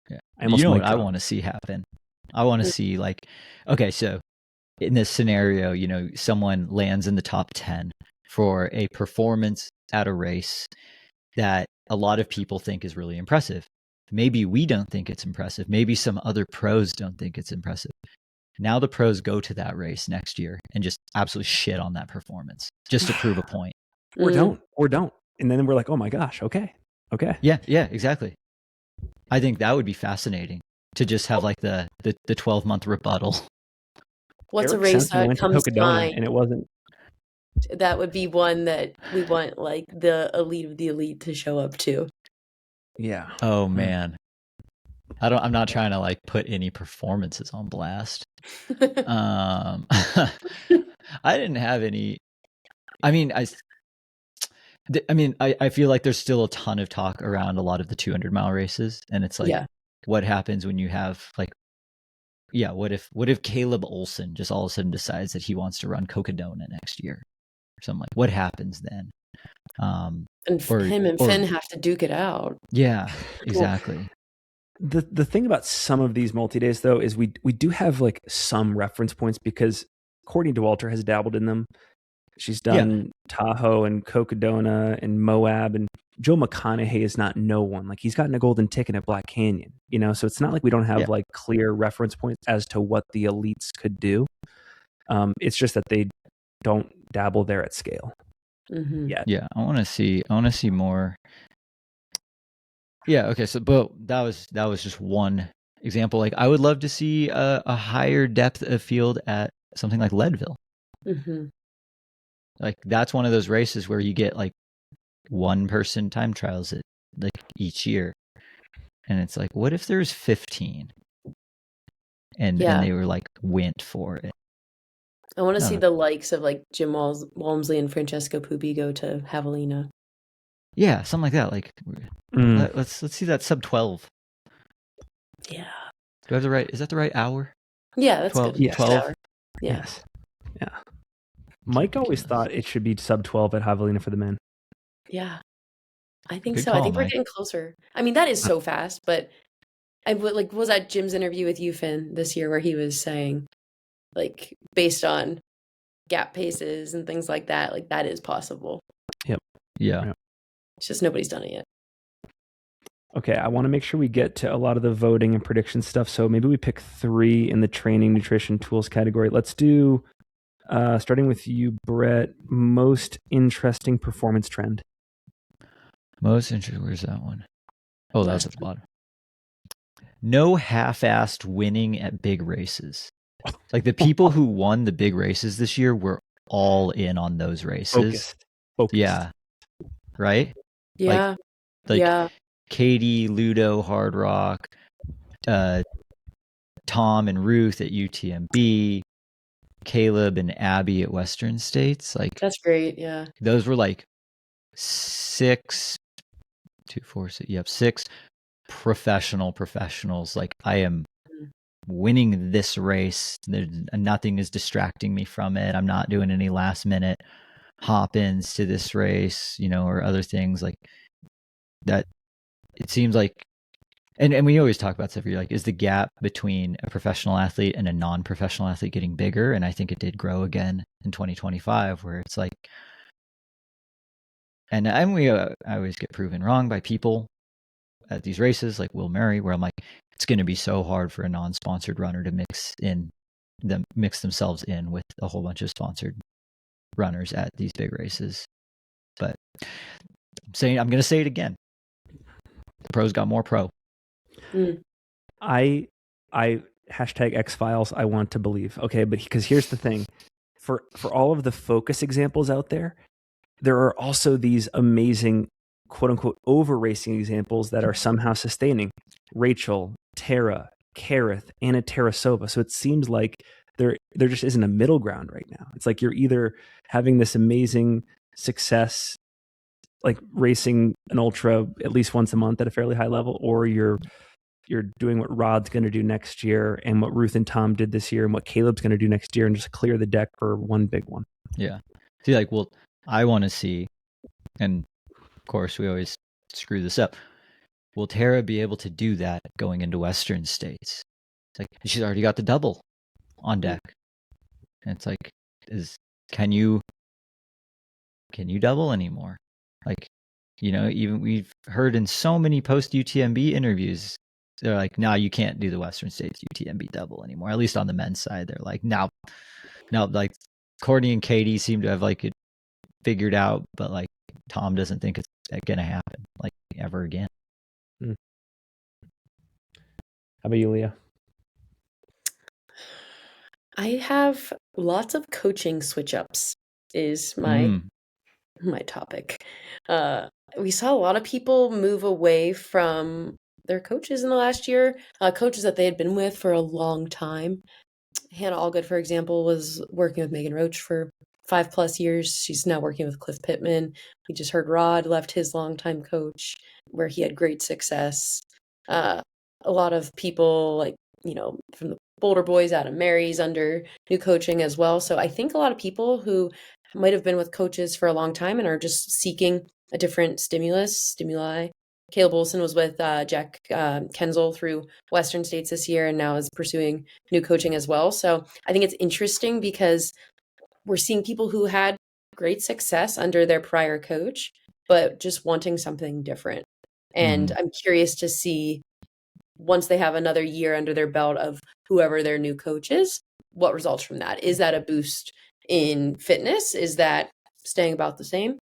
Yeah. What I want to see happen? I want to see like, okay, so in this scenario, someone lands in the top 10 for a performance at a race that a lot of people think is really impressive. Maybe we don't think it's impressive. Maybe some other pros don't think it's impressive. Now the pros go to that race next year and just absolutely shit on that performance just to prove a point. Or don't. And then we're like, oh my gosh, okay. Yeah, exactly. I think that would be fascinating to just have like the 12-month rebuttal. What's a Eric race Sensen that went to comes to Cocodona, mind? and it wasn't. That would be one that we want like the elite of the elite to show up to. Yeah. Oh man. I'm not trying to like put any performances on blast. I didn't have any. I mean, I feel like there's still a ton of talk around a lot of the 200-mile races, and it's like, Yeah. what happens when you have like, yeah, what if Caleb Olson just all of a sudden decides that he wants to run Cocodona next year? So I'm like, what happens then? And him and Finn have to duke it out. Yeah, exactly. Well, the thing about some of these multi-days though is we do have like some reference points because Courtney Dauwalter has dabbled in them. She's done Tahoe and Cocodona and Moab, and Joe McConaughey is not no one. Like he's gotten a golden ticket at Black Canyon, you know. So it's not like we don't have like clear reference points as to what the elites could do. It's just that they don't dabble there at scale. Mm-hmm. Yet. Yeah, I want to see more. Yeah, okay. So, but that was just one example. Like, I would love to see a higher depth of field at something like Leadville. Mm-hmm. Like, that's one of those races where you get like one person time trials it like each year, and it's like, what if there's 15, and they were like went for it. I want to see the likes of like Jim Walmsley and Francesco Pupi go to Javelina. Yeah, something like that. Like, let's see that sub 12. Yeah. Do I have the right? Is that the right hour? Yeah, that's 12, good. Yes. 12. Yeah. Yes. Yeah. Mike always thought it should be sub 12 at Javelina for the men. Yeah, I think Good so. call, I think we're Mike. getting closer. I mean, that is so fast, but I would like was that Jim's interview with you, Finn, this year where he was saying, like, based on gap paces and things like that is possible. Yep. Yeah. Yep. It's just nobody's done it yet. Okay, I want to make sure we get to a lot of the voting and prediction stuff. So maybe we pick 3 in the training, nutrition, tools category. Let's do, starting with you, Brett, most interesting performance trend. Most interesting. Where's that one? Oh, that was at the bottom. No half-assed winning at big races. Like the people who won the big races this year were all in on those races. Focused. Yeah. Right? Yeah. Like Katie, Ludo, Hard Rock, Tom and Ruth at UTMB, Caleb and Abby at Western States. Like, that's great. Yeah. Those were like 6 professionals. Like, I am winning this race. Nothing is distracting me from it. I'm not doing any last minute hop-ins to this race, or other things like that. It seems like, and we always talk about stuff. You're like, is the gap between a professional athlete and a non-professional athlete getting bigger? And I think it did grow again in 2025, where it's like, and I always get proven wrong by people at these races, like Will Murray, where I'm like, it's going to be so hard for a non-sponsored runner to mix themselves in with a whole bunch of sponsored runners at these big races. But I'm going to say it again. The pros got more pro. I hashtag X-Files, I want to believe. Okay, but because here's the thing. For all of the focus examples out there are also these amazing quote-unquote over-racing examples that are somehow sustaining. Rachel, Tara, Kareth, Anna Tarasova. So it seems like there just isn't a middle ground right now. It's like you're either having this amazing success, like racing an ultra at least once a month at a fairly high level, or you're doing what Rod's going to do next year and what Ruth and Tom did this year and what Caleb's going to do next year and just clear the deck for one big one. Yeah. See, like, well, I want to see, and of course we always screw this up. Will Tara be able to do that going into Western States? It's like, she's already got the double on deck. And it's like, can you double anymore? Like, even we've heard in so many post UTMB interviews, they're like, no, you can't do the Western States UTMB double anymore. At least on the men's side, they're like, now, like Courtney and Katie seem to have like it figured out, but like Tom doesn't think it's going to happen like ever again. How about you, Leah? I have lots of coaching switch ups is my topic. Uh, we saw a lot of people move away from their coaches in the last year, coaches that they had been with for a long time. Hannah Allgood, for example, was working with Megan Roach for 5+ years. She's now working with Cliff Pittman. We just heard Rod left his longtime coach, where he had great success. Uh, a lot of people, like, from the Boulder Boys, Adam Mary's under new coaching as well. So I think a lot of people who might have been with coaches for a long time and are just seeking a different stimuli. Caleb Olson was with Jack Kenzel through Western States this year and now is pursuing new coaching as well. So I think it's interesting because we're seeing people who had great success under their prior coach, but just wanting something different. And I'm curious to see, once they have another year under their belt of whoever their new coach is, what results from that. Is that a boost in fitness? Is that staying about the same?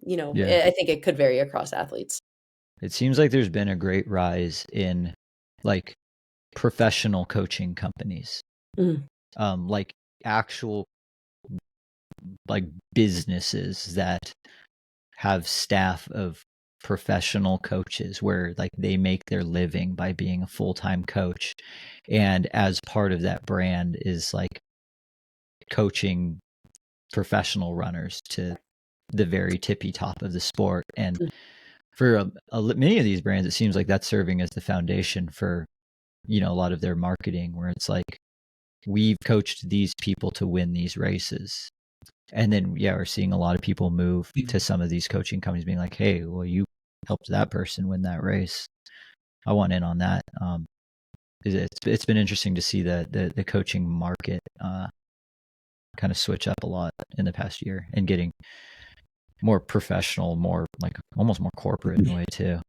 Yeah. I think it could vary across athletes. It seems like there's been a great rise in like professional coaching companies, like actual like businesses that have staff of professional coaches where like they make their living by being a full-time coach, and as part of that brand is like coaching professional runners to the very tippy top of the sport. And for many of these brands, it seems like that's serving as the foundation for a lot of their marketing, where it's like, we've coached these people to win these races. And then, we're seeing a lot of people move to some of these coaching companies being like, hey, well, you helped that person win that race. I want in on that. It's been interesting to see the coaching market kind of switch up a lot in the past year and getting more professional, more like almost more corporate in a way too.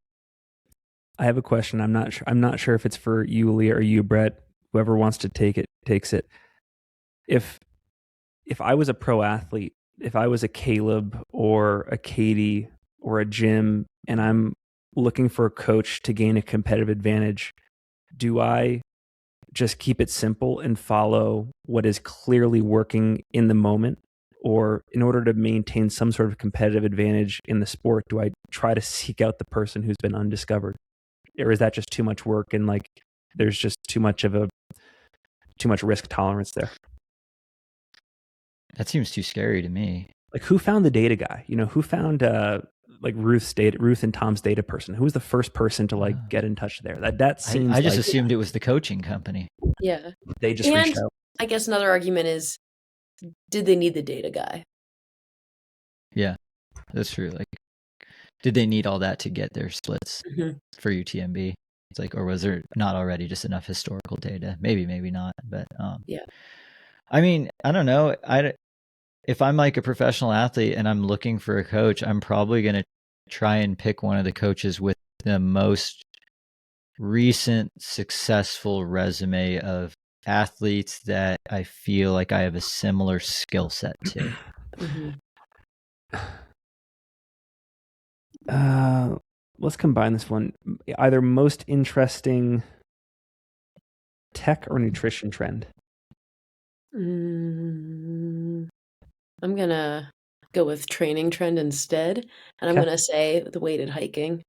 I have a question. I'm not sure if it's for you, Leah, or you, Brett. Whoever wants to take it takes it. If I was a pro athlete, if I was a Caleb or a Katie or a Jim, and I'm looking for a coach to gain a competitive advantage, do I just keep it simple and follow what is clearly working in the moment? Or in order to maintain some sort of competitive advantage in the sport, do I try to seek out the person who's been undiscovered? Or is that just too much work and like there's just too much risk tolerance there? That seems too scary to me. Like, who found the data guy? Who found like Ruth and Tom's data person? Who was the first person to like get in touch there? That seems. I just assumed it was the coaching company. Yeah, they just reached out. I guess another argument is, did they need the data guy? Yeah, that's true. Like, did they need all that to get their splits for UTMB? It's like, or was there not already just enough historical data? Maybe not. But yeah. I mean, I don't know. If I'm like a professional athlete and I'm looking for a coach, I'm probably going to try and pick one of the coaches with the most recent successful resume of athletes that I feel like I have a similar skill set to. Let's combine this one. Either most interesting tech or nutrition trend. I'm gonna go with training trend instead, and I'm gonna say the weighted hiking.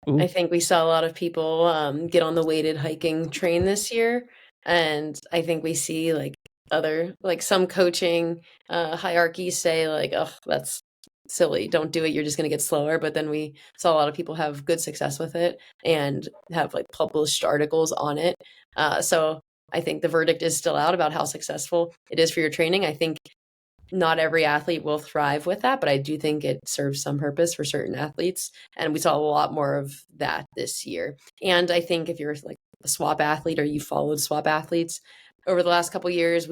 Ooh. I think we saw a lot of people get on the weighted hiking train this year, and I think we see like some coaching hierarchies say like, oh, that's silly, don't do it, you're just going to get slower. But then we saw a lot of people have good success with it and have like published articles on it. So I think the verdict is still out about how successful it is for your training. I think not every athlete will thrive with that, but I do think it serves some purpose for certain athletes. And we saw a lot more of that this year. And I think if you're like a swap athlete or you followed swap athletes over the last couple of years,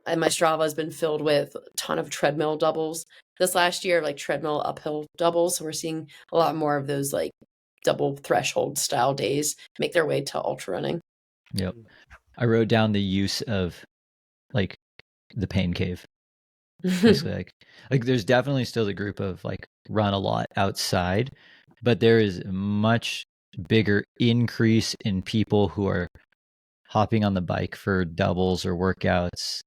and my Strava has been filled with a ton of treadmill doubles this last year, like treadmill uphill doubles. So we're seeing a lot more of those like double threshold style days make their way to ultra running. Yep. I wrote down the use of like the pain cave. Basically, like there's definitely still the group of like run a lot outside, but there is a much bigger increase in people who are hopping on the bike for doubles or workouts.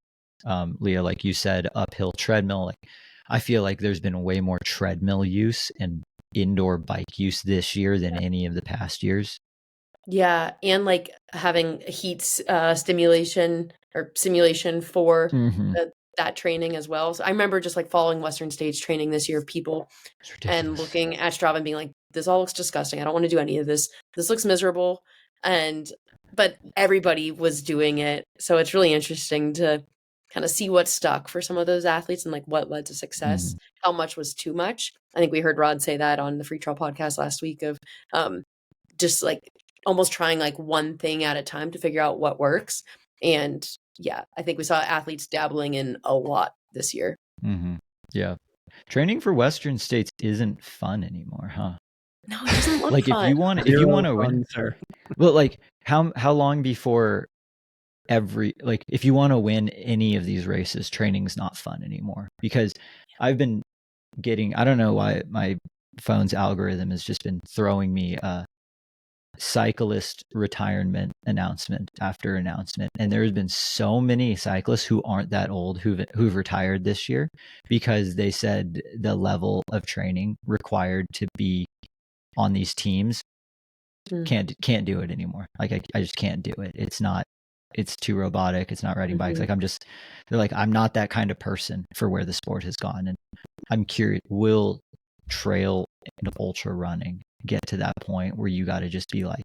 Leah, like you said, uphill treadmill. Like I feel like there's been way more treadmill use and indoor bike use this year than any of the past years. Yeah, and like having heat stimulation or simulation for that training as well. So I remember just like following Western States training this year of people and looking at Strava and being like, this all looks disgusting. I don't want to do any of this. This looks miserable. But everybody was doing it. So it's really interesting to kind of see what stuck for some of those athletes and like what led to success, how much was too much. I think we heard Rod say that on the Free Trail podcast last week of just like almost trying like one thing at a time to figure out what works. And yeah, I think we saw athletes dabbling in a lot this year. Yeah. Training for Western States isn't fun anymore, huh? No, it doesn't look like fun. if you want to win, sir. Well, like how long before if you want to win any of these races, training's not fun anymore. Because I've been getting, I don't know why my phone's algorithm has just been throwing me a cyclist retirement announcement after announcement, and there's been so many cyclists who aren't that old who've retired this year because they said the level of training required to be on these teams can't do it anymore. Like I just can't do it. It's too robotic. It's not riding bikes. Like they're like, I'm not that kind of person for where the sport has gone. And I'm curious, will trail and ultra running get to that point where you got to just be like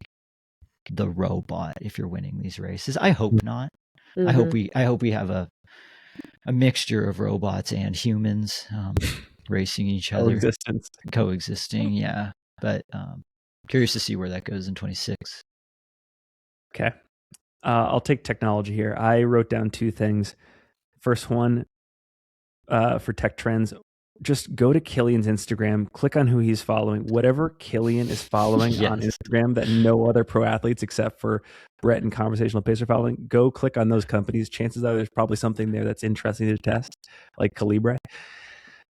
the robot if you're winning these races? I hope not. I hope we have a mixture of robots and humans racing each other, coexisting. Yeah, but curious to see where that goes in 26. Okay, I'll take technology here. I wrote down two things. First one, for tech trends, just go to Killian's Instagram, click on who he's following. Whatever Killian is following on Instagram that no other pro athletes except for Brett and Conversational Pace are following, go click on those companies. Chances are there's probably something there that's interesting to test, like Calibre.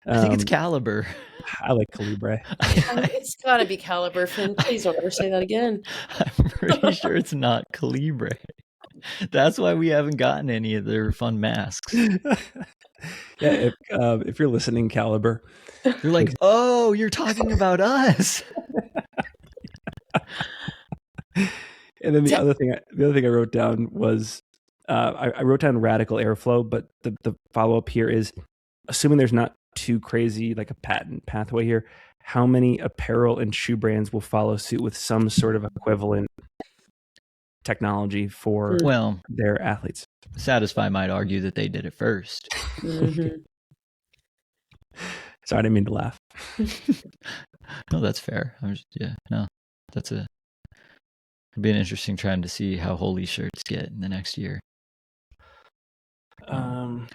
I think it's Caliber. I like Calibre. It's got to be Caliber, Finn. Please don't ever say that again. I'm pretty sure it's not Calibre. That's why we haven't gotten any of their fun masks. Yeah, if you're listening, Caliber, you're like, oh, you're talking about us. And then the other thing I wrote down was I wrote down radical airflow, but the follow up here is, assuming there's not too crazy like a patent pathway here, how many apparel and shoe brands will follow suit with some sort of equivalent technology for their athletes? Satisfy might argue that they did it first. Sorry, I didn't mean to laugh. No, that's fair. It'd be an interesting trend to see how holy shirts get in the next year. When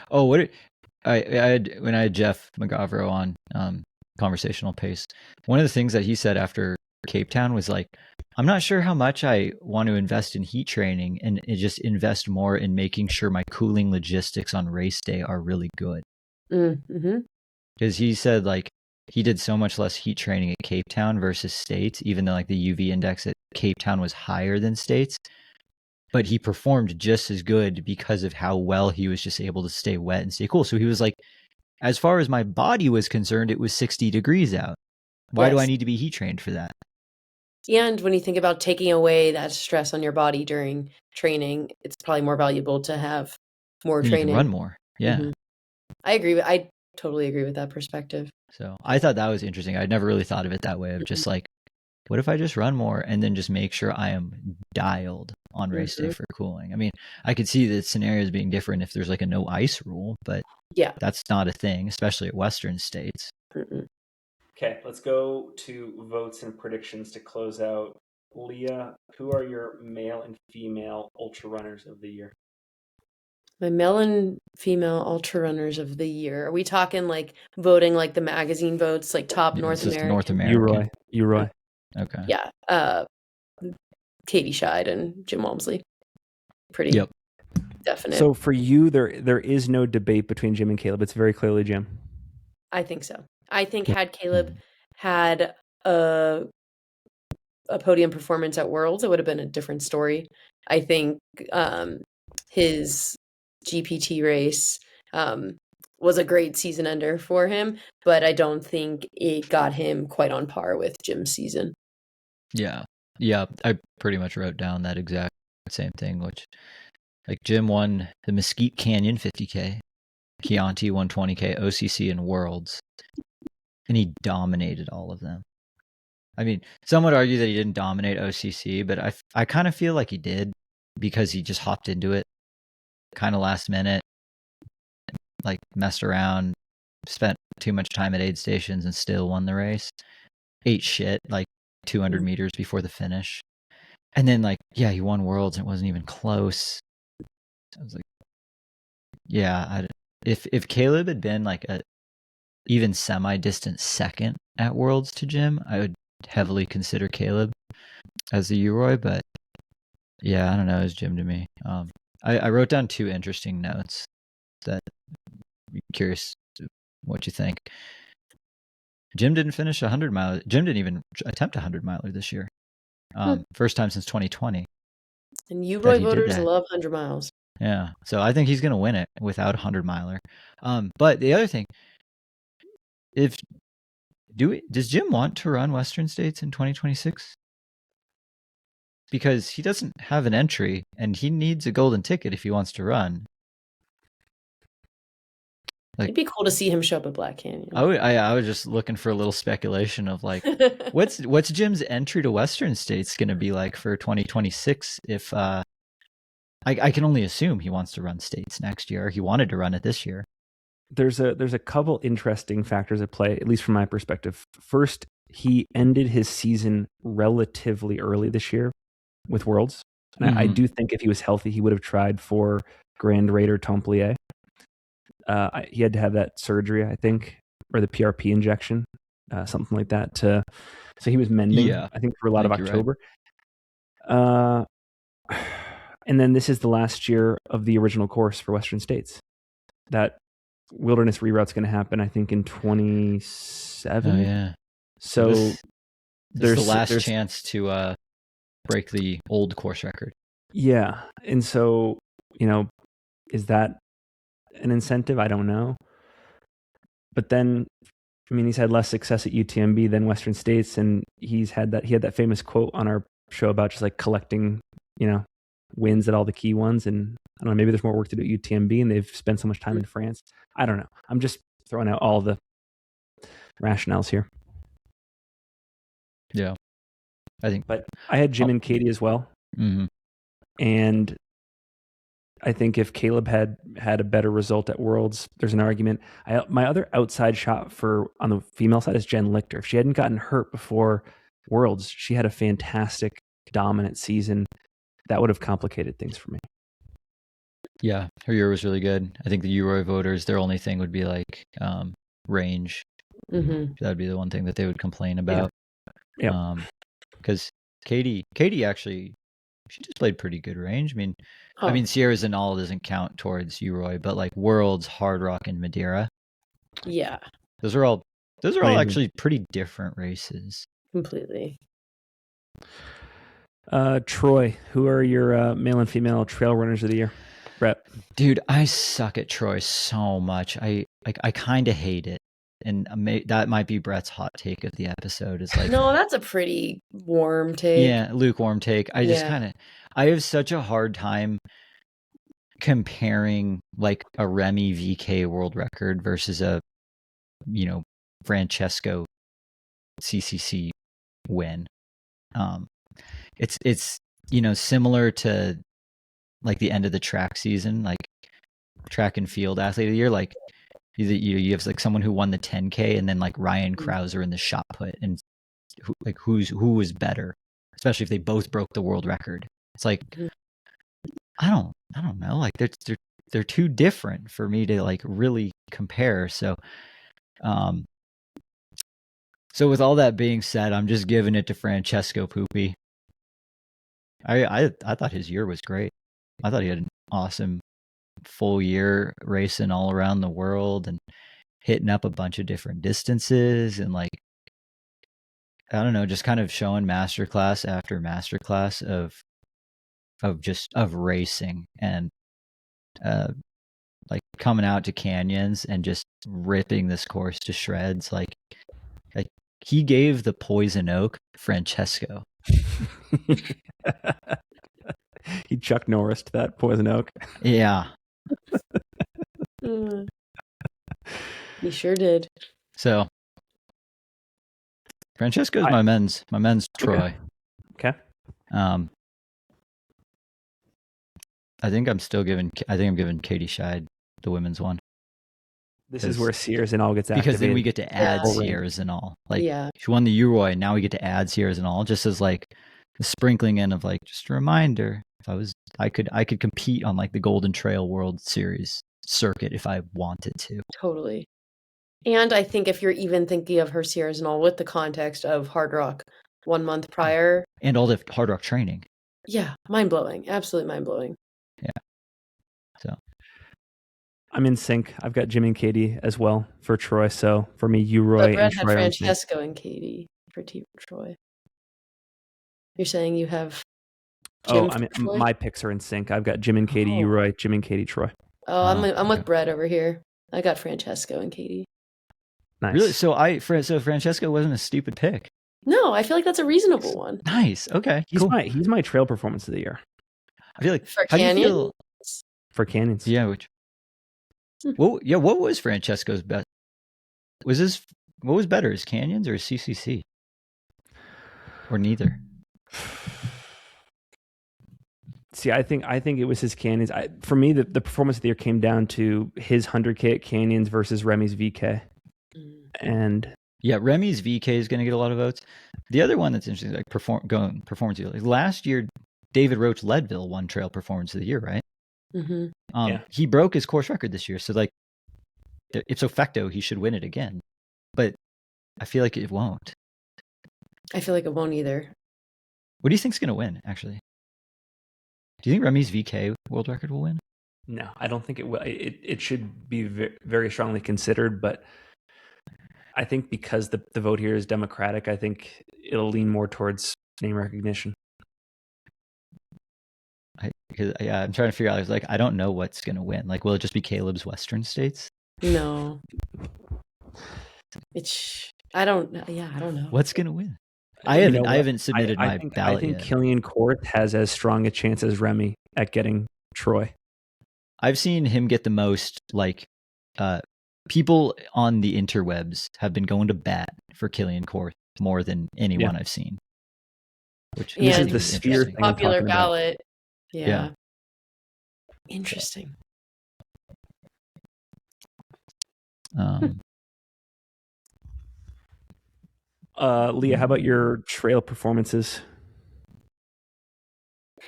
I had Jeff McGavro on Conversational Pace, one of the things that he said after Cape Town was like, I'm not sure how much I want to invest in heat training and just invest more in making sure my cooling logistics on race day are really good. Because he said like he did so much less heat training at Cape Town versus States, even though like the UV index at Cape Town was higher than States, but he performed just as good because of how well he was just able to stay wet and stay cool. So he was like, as far as my body was concerned, it was 60 degrees out. Why do I need to be heat trained for that? And when you think about taking away that stress on your body during training, it's probably more valuable to have more training. You can run more. Yeah. I totally agree with that perspective. So I thought that was interesting. I'd never really thought of it that way, of just like, what if I just run more and then just make sure I am dialed on race day for cooling? I mean, I could see the scenarios being different if there's like a no ice rule, but that's not a thing, especially at Western States. Okay, let's go to votes and predictions to close out. Leah, who are your male and female ultra runners of the year? My male and female ultra runners of the year. Are we talking like voting like the magazine votes, like top North American? North American. Uroy. Okay. Yeah. Katie Scheid and Jim Walmsley. Pretty definite. So for you, there is no debate between Jim and Caleb. It's very clearly Jim. I think so. I think had Caleb had a a podium performance at Worlds, it would have been a different story. I think his GPT race was a great season ender for him, but I don't think it got him quite on par with Jim's season. Yeah. I pretty much wrote down that exact same thing, which like Jim won the Mesquite Canyon 50K, Chianti 120K, OCC, and Worlds, and he dominated all of them. I mean, some would argue that he didn't dominate OCC, but I kind of feel like he did because he just hopped into it kind of last minute, like messed around, spent too much time at aid stations and still won the race. Ate shit like 200 meters before the finish. And then like, yeah, he won Worlds and it wasn't even close. I was like, yeah, if Caleb had been like a even semi-distant second at Worlds to Jim, I would heavily consider Caleb as the Uroy, but yeah, I don't know, it's Jim to me. I wrote down 2 interesting notes that I'm curious what you think. Jim didn't finish 100 miler. Jim didn't even attempt a 100 miler this year. First time since 2020. And Uroy voters love 100 miles. Yeah, so I think he's going to win it without a 100 miler. But the other thing, does Jim want to run Western States in 2026? Because he doesn't have an entry and he needs a golden ticket if he wants to run. Like, it'd be cool to see him show up at Black Canyon. I was just looking for a little speculation of like, what's Jim's entry to Western States going to be like for 2026? If I can only assume he wants to run States next year. He wanted to run it this year. There's a couple interesting factors at play, at least from my perspective. First, he ended his season relatively early this year with Worlds. And I do think if he was healthy, he would have tried for Grand Raider Templier. He had to have that surgery, I think, or the PRP injection, something like that. So he was mending, I think, for a lot of October. Right. And then this is the last year of the original course for Western States. That Wilderness Reroute's going to happen, I think, in 27. Oh, yeah. So there's the last chance to break the old course record. Yeah. And so, is that an incentive? I don't know. But then, I mean, he's had less success at UTMB than Western States, and he had that famous quote on our show about just like collecting, wins at all the key ones. And I don't know, maybe there's more work to do at UTMB, and they've spent so much time in France. I don't know. I'm just throwing out all the rationales here. Yeah, I think. But I had Jim and Katie as well, and I think if Caleb had a better result at Worlds, there's an argument. My other outside shot on the female side is Jen Lichter. If she hadn't gotten hurt before Worlds, she had a fantastic, dominant season. That would have complicated things for me. Yeah, her year was really good. I think the Uroy voters, their only thing would be like range. That would be the one thing that they would complain about. Yeah. Because Katie actually, she displayed pretty good range. I mean, Sierra Zinal doesn't count towards Uroy, but like Worlds, Hard Rock, and Madeira. Yeah. Those are all actually pretty different races. Completely. Troy, who are your male and female trail runners of the year? Brett. Dude, I suck at Troy so much. I kind of hate it. And that might be Brett's hot take of the episode. Is like, no, that's a pretty warm take. Yeah, lukewarm take. I have such a hard time comparing like a Remy VK world record versus a, Francesco CCC win. It's similar to like the end of the track season, like track and field athlete of the year, like you have like someone who won the 10K and then like Ryan Krauser in the shot put, and who was better, especially if they both broke the world record. It's like I don't know, like they're too different for me to like really compare. So with all that being said, I'm just giving it to Francesco Pupi. I thought his year was great. I thought he had an awesome full year racing all around the world and hitting up a bunch of different distances, and like I don't know, just kind of showing masterclass after masterclass of racing and like coming out to canyons and just ripping this course to shreds. Like he gave the poison oak Francesco. He Chuck Norris to that poison oak. Yeah. He sure did. So Francesco's my men's Troy. Okay. I think I'm giving Katie Scheid the women's one. This is where Sears and all gets activated. Because then we get to add Sierras and all. Like she won the Uroy, and now we get to add Sierras and all, just as like the sprinkling in of like just a reminder. If I could compete on like the Golden Trail World Series circuit if I wanted to. Totally. And I think if you're even thinking of her Sierras and all with the context of Hard Rock 1 month prior. And all the Hard Rock training. Yeah, mind-blowing. Absolutely mind-blowing. Yeah. So I'm in sync. I've got Jim and Katie as well for Troy. So for me, Uroy Brett and had Troy. Francesco and Katie for Troy. You're saying you have Jim Troy? My picks are in sync. I've got Jim and Katie, Uroy, Jim and Katie, Troy. Oh, I'm with Brett over here. I got Francesco and Katie. Nice. Really? So Francesco wasn't a stupid pick. No, I feel like that's a reasonable one. Nice. Okay. He's my trail performance of the year. I feel like for Canyons. For Canyons. Yeah. What was Francesco's best? What was better, his Canyons or his CCC? Or neither? See, I think it was his Canyons. For me, the performance of the year came down to his 100K at Canyons versus Remy's VK. And yeah, Remy's VK is going to get a lot of votes. The other one that's interesting, like performance. Like last year, David Roach Leadville won Trail Performance of the Year, right? Mm-hmm. He broke his course record this year, so like ipso facto, he should win it again. But I feel like it won't. I feel like it won't either. What do you think's going to win? Actually, do you think Remy's VK world record will win? No, I don't think it will. It should be very strongly considered, but I think because the vote here is democratic, I think it'll lean more towards name recognition. I'm trying to figure out. I don't know what's going to win. Like, will it just be Caleb's Western States? No. I don't know. What's going to win? I haven't submitted my ballot I think yet. Killian Korth has as strong a chance as Remy at getting Troy. I've seen him get the most, people on the interwebs have been going to bat for Killian Korth more than anyone I've seen. Which this is the sphere thing popular ballot. About. Yeah. Interesting. Leah, how about your trail performances?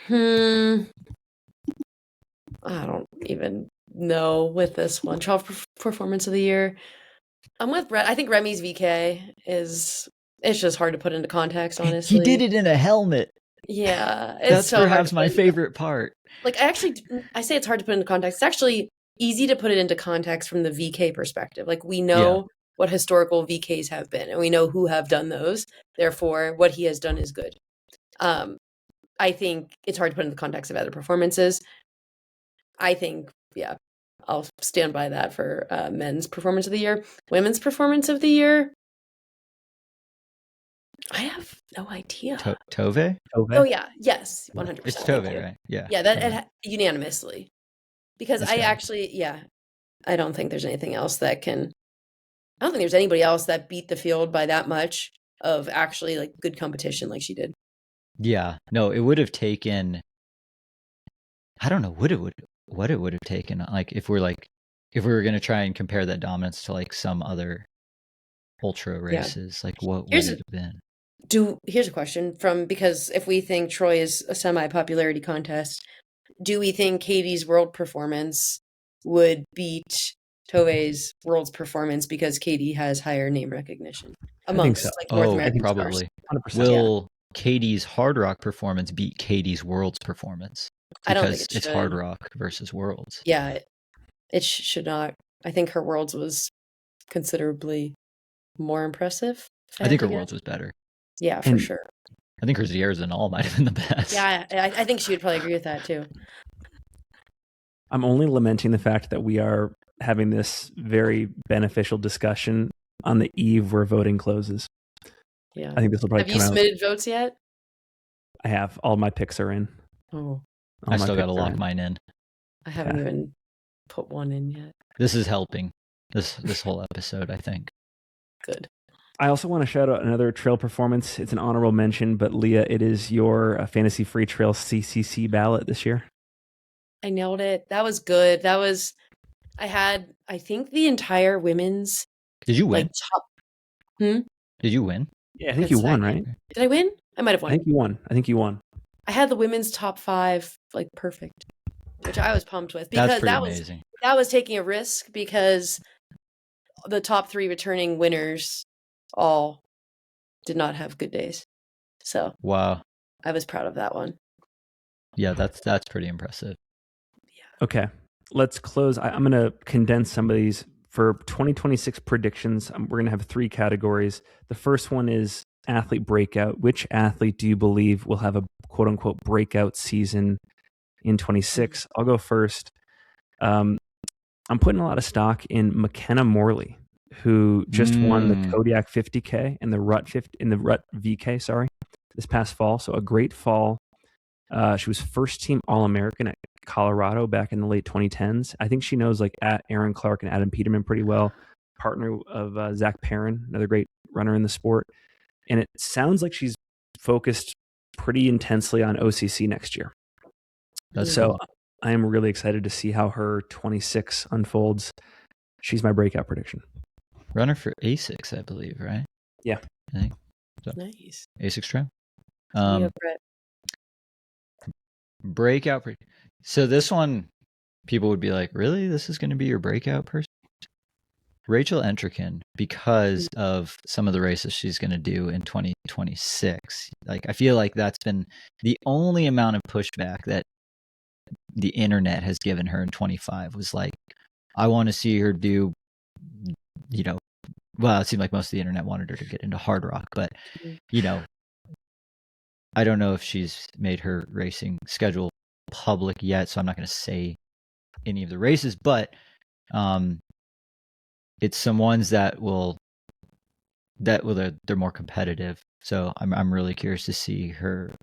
I don't even know with this one. Trail performance of the year. I'm with Brett. I think Remy's VK it's just hard to put into context, honestly. He did it in a helmet. Yeah. That's perhaps my favorite part. Like, I say it's hard to put into context. It's actually easy to put it into context from the VK perspective. Like, we know what historical VKs have been, and we know who have done those. Therefore, what he has done is good. I think it's hard to put in the context of other performances. I think, I'll stand by that for men's performance of the year. Women's performance of the year, I have no idea. Tove? Oh, yeah. Yes, 100%. It's Tove, right? Yeah. Yeah, that unanimously. Because I actually, I don't think there's anything else I don't think there's anybody else that beat the field by that much of actually like good competition like she did. Yeah. No, it would have taken, I don't know what it would have taken. Like if we were going to try and compare that dominance to like some other ultra races, like what would it have been? Here's a question because if we think Troy is a semi-popularity contest, do we think Katie's world performance would beat Tove's world's performance because Katie has higher name recognition amongst North American probably. stars? 100%. Will Katie's Hard Rock performance beat Katie's Worlds performance? I don't think it's Hard Rock versus Worlds. Yeah, it should not. I think her Worlds was considerably more impressive. I think her Worlds was better. Yeah, for And sure. I think her Sierras and all might have been the best. Yeah, I think she would probably agree with that too. I'm only lamenting the fact that we are having this very beneficial discussion on the eve where voting closes. Yeah. I think this will probably Have you come out. submitted votes yet? I have. All my picks are in. Oh, I still got to lock mine in. I haven't even put one in yet. This is helping. This whole episode, I think. Good. I also want to shout out another trail performance. It's an honorable mention, but Leah, it is your Fantasy Free Trail CCC ballot this year. I nailed it. That was good. I had, I think, the entire women's. Did you win? Top. Did you win? Yeah, I think you won, right? Did I win? I might have won. I think you won. I had the women's top 5 perfect, which I was pumped with because That's pretty amazing. That was taking a risk because the top 3 returning winners all did not have good days. So wow, I was proud of that one. Yeah, that's pretty impressive. Yeah. Okay, let's close. I'm going to condense some of these for 2026 predictions. We're going to have 3 categories. The first one is athlete breakout. Which athlete do you believe will have a quote unquote breakout season in 26? I'll go first. I'm putting a lot of stock in McKenna Morley, who just won the Kodiak 50K and the Rut VK, this past fall. So a great fall. She was first team All-American at Colorado back in the late 2010s. I think she knows Aaron Clark and Adam Peterman pretty well. Partner of Zach Perrin, another great runner in the sport. And it sounds like she's focused pretty intensely on OCC next year. So I am really excited to see how her 26 unfolds. She's my breakout prediction. Runner for ASICS, I believe, right? Yeah. I think. So, nice. ASICS trail. Yeah, Brett. Breakout. So this one, people would be like, really? This is going to be your breakout person? Rachel Entrekin, because of some of the races she's going to do in 2026. I feel like that's been the only amount of pushback that the internet has given her in 25 was I want to see her do, well, it seemed like most of the internet wanted her to get into hard rock, but, I don't know if she's made her racing schedule public yet, so I'm not going to say any of the races, but it's some ones that they're more competitive. So I'm really curious to see her.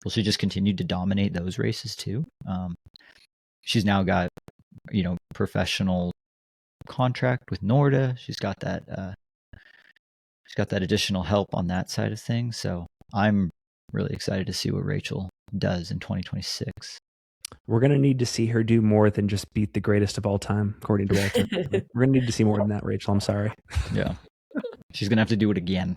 Will she just continue to dominate those races too? She's now got professional contract with Norda. She's got that additional help on that side of things. So I'm really excited to see what Rachel does in 2026. We're going to need to see her do more than just beat the greatest of all time, according to Walter. We're going to need to see more than that, Rachel. I'm sorry. Yeah. She's going to have to do it again.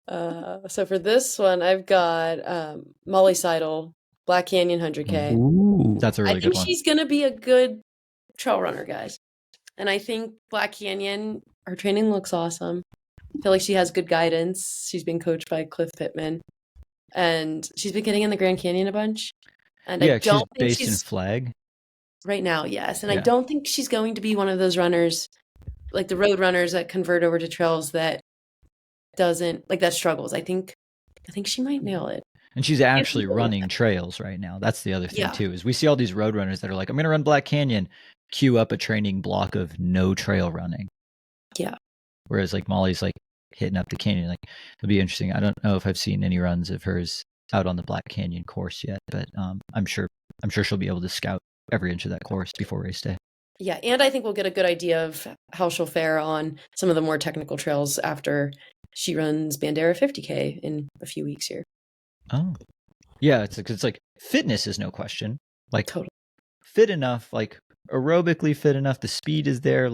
So for this one, I've got Molly Seidel, Black Canyon 100K. Ooh. That's a really good one. I think she's going to be a good trail runner, guys. And I think Black Canyon, her training looks awesome. I feel like she has good guidance. She's been coached by Cliff Pittman. And she's been getting in the Grand Canyon a bunch. And yeah, I don't she's based in Flag. Right now, yes. And I don't think she's going to be one of those runners, like the road runners that convert over to trails that struggles. I think she might nail it. And she's actually running trails right now. That's the other thing too, is we see all these road runners that are like, I'm going to run Black Canyon, queue up a training block of no trail running. Yeah. Whereas Molly's hitting up the canyon. It'll be interesting. I don't know if I've seen any runs of hers out on the Black Canyon course yet, but I'm sure she'll be able to scout every inch of that course before race day. Yeah, and I think we'll get a good idea of how she'll fare on some of the more technical trails after she runs Bandera 50K in a few weeks here. Oh, yeah. It's fitness is no question. Totally fit enough, aerobically fit enough. The speed is there.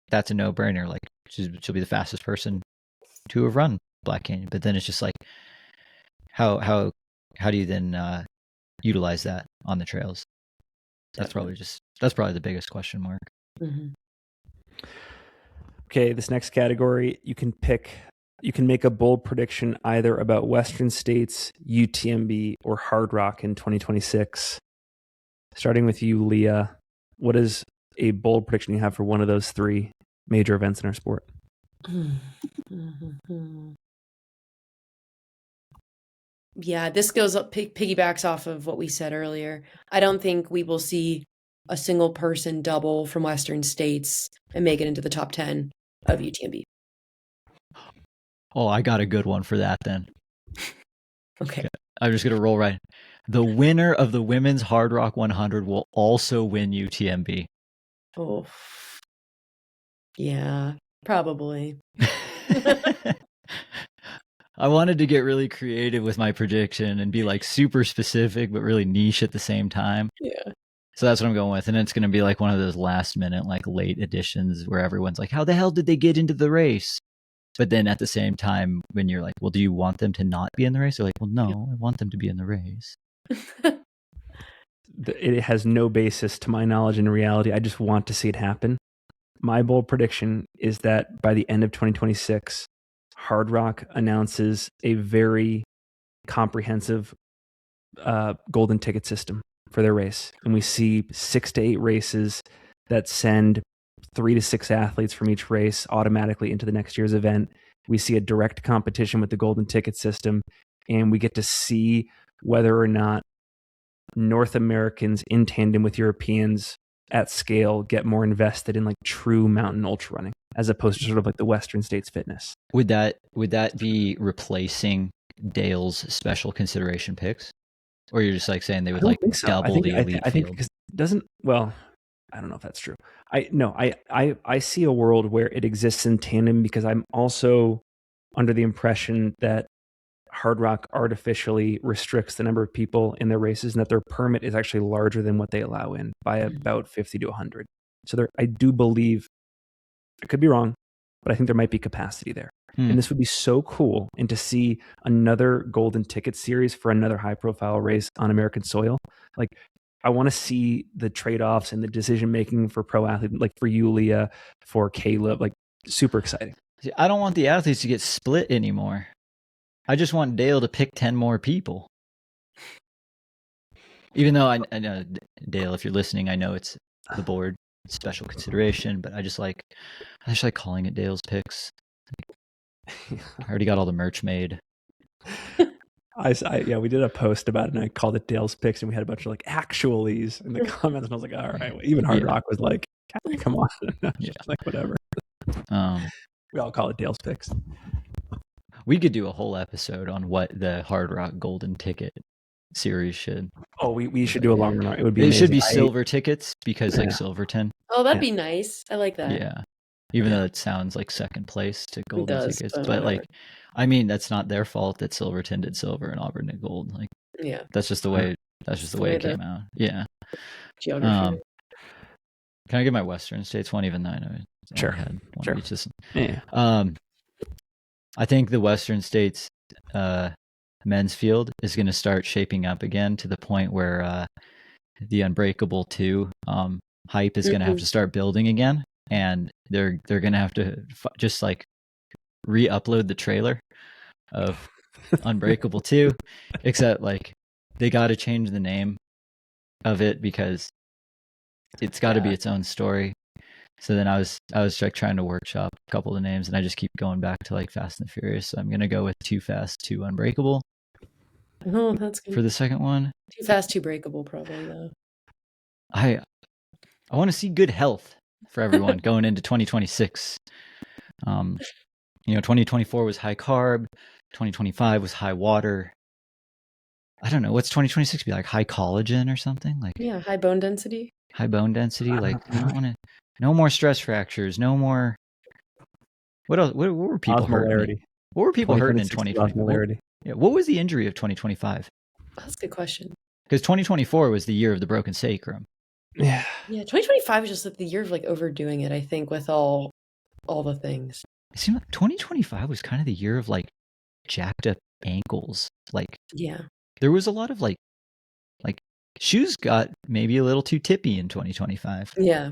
That's a no-brainer. She'll be the fastest person to have run Black Canyon. But then it's just how do you then utilize that on the trails? That's probably the biggest question mark. Mm-hmm. Okay, this next category, you can make a bold prediction either about Western States, UTMB, or Hard Rock in 2026. Starting with you, Leah, what is a bold prediction you have for one of those 3 major events in our sport. Yeah, this goes up piggybacks off of what we said earlier. I don't think we will see a single person double from Western states and make it into the top 10 of UTMB. Oh, I got a good one for that then. Okay. I'm just going to roll right. The winner of the Women's Hard Rock 100 will also win UTMB. Oh. Yeah, probably. I wanted to get really creative with my prediction and be like super specific, but really niche at the same time. Yeah. So that's what I'm going with. And it's going to be like one of those last minute, like late editions where everyone's like, how the hell did they get into the race? But then at the same time, when you're like, well, do you want them to not be in the race? They're like, well, no, I want them to be in the race. It has no basis to my knowledge in reality. I just want to see it happen. My bold prediction is that by the end of 2026, Hard Rock announces a very comprehensive golden ticket system for their race. And we see 6 to 8 races that send 3 to 6 athletes from each race automatically into the next year's event. We see a direct competition with the golden ticket system, and we get to see whether or not North Americans in tandem with Europeans at scale get more invested in like true mountain ultra running as opposed to sort of like the Western states fitness. Would that be replacing Dale's special consideration picks? Or you're just like saying they would like double the elite I think field? because it doesn't, well, I don't know if that's true. I see a world where it exists in tandem because I'm also under the impression that Hard Rock artificially restricts the number of people in their races and that their permit is actually larger than what they allow in by about 50 to 100. So I do believe, I could be wrong, but I think there might be capacity there. And this would be so cool. And to see another golden ticket series for another high profile race on American soil. Like, I want to see the trade-offs and the decision-making for pro athletes, like for you, Leah, for Caleb, like super exciting. See, I don't want the athletes to get split anymore. I just want Dale to pick 10 more people. Even though I know, Dale, if you're listening, I know it's the board special consideration, but I just like calling it Dale's picks. I already got all the merch made. Yeah, we did a post about it and I called it Dale's picks and we had a bunch of like actualies in the comments and I was like, all right, well, even Hard Rock was like, come on. Like whatever. We all call it Dale's picks. We could do a whole episode on what the Hard Rock golden ticket series should. Oh, we should do a longer one. It would be amazing. It should be silver tickets because like Silverton. Oh, that'd be nice. I like that. Yeah. Even though it sounds like second place to golden tickets. But whatever. like, I mean, that's not their fault that Silverton did silver and Auburn did gold. Like, yeah, that's just the way. That's just the way it came out. Yeah. Geography. Can I get my Western States one? Even though I know sure. I had one sure. of each. Yeah. I think the Western States men's field is going to start shaping up again to the point where the Unbreakable 2 hype is going to have to start building again, and they're going to have to just like re-upload the trailer of Unbreakable 2, except like they got to change the name of it because it's got to be its own story. So then I was like trying to workshop a couple of names, and I just keep going back to like Fast and Furious. So I'm gonna go with Too Fast, Too Unbreakable. Oh, that's good. For the second one. Too Fast, Too Breakable, probably though. I want to see good health for everyone going into 2026. 2024 was high carb, 2025 was high water. I don't know, what's 2026 be like? High collagen or something? Like high bone density. High bone density. Like I don't want to. No more stress fractures. No more. What else? What were people hurting? What were people hurting in 2020? Yeah. What was the injury of 2025? That's a good question. Because 2024 was the year of the broken sacrum. Yeah. Yeah. 2025 was just like the year of like overdoing it. I think with all the things. It seemed like 2025 was kind of the year of like jacked up ankles. Like there was a lot of like shoes got maybe a little too tippy in 2025. Yeah.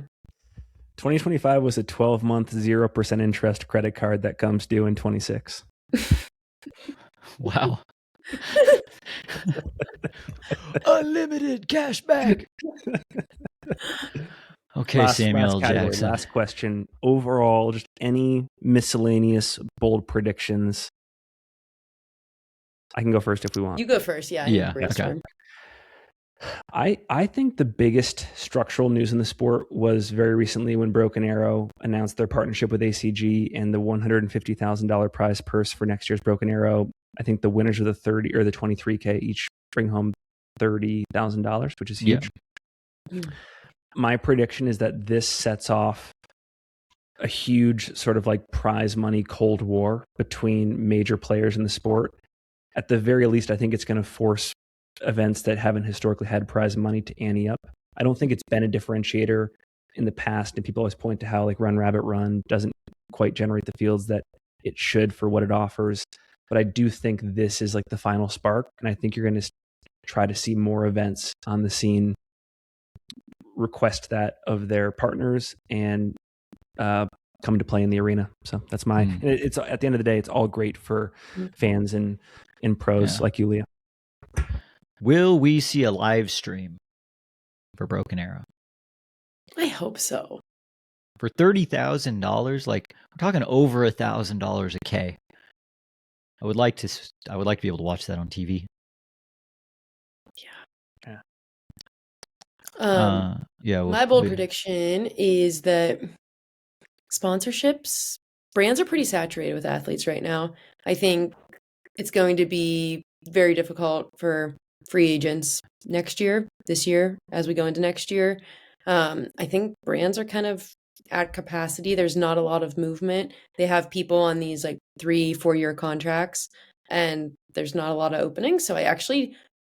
2025 was a 12-month 0% interest credit card that comes due in 26. Wow. Unlimited cash back. Okay, Samuel Jackson. Last question. Overall, just any miscellaneous bold predictions. I can go first if we want. You go first. Yeah. Okay. I think the biggest structural news in the sport was very recently when Broken Arrow announced their partnership with ACG and the $150,000 prize purse for next year's Broken Arrow. I think the winners of the 30 or the 23K each bring home $30,000, which is huge. Yeah. My prediction is that this sets off a huge sort of like prize money cold war between major players in the sport. At the very least, I think it's going to force events that haven't historically had prize money to ante up. I don't think it's been a differentiator in the past, and people always point to how like Run Rabbit Run doesn't quite generate the fields that it should for what it offers. But I do think this is like the final spark, and I think you're going to try to see more events on the scene request that of their partners and come to play in the arena. So that's my. It's at the end of the day, it's all great for fans and pros like you, Leah. Will we see a live stream for Broken Arrow? I hope so. For $30,000, like we're talking over $1,000 a K. I would like to be able to watch that on TV. My bold prediction is that sponsorships, brands are pretty saturated with athletes right now. I think it's going to be very difficult for free agents this year, as we go into next year. I think brands are kind of at capacity. There's not a lot of movement. They have people on these like 3-4 year contracts, and there's not a lot of openings. So I actually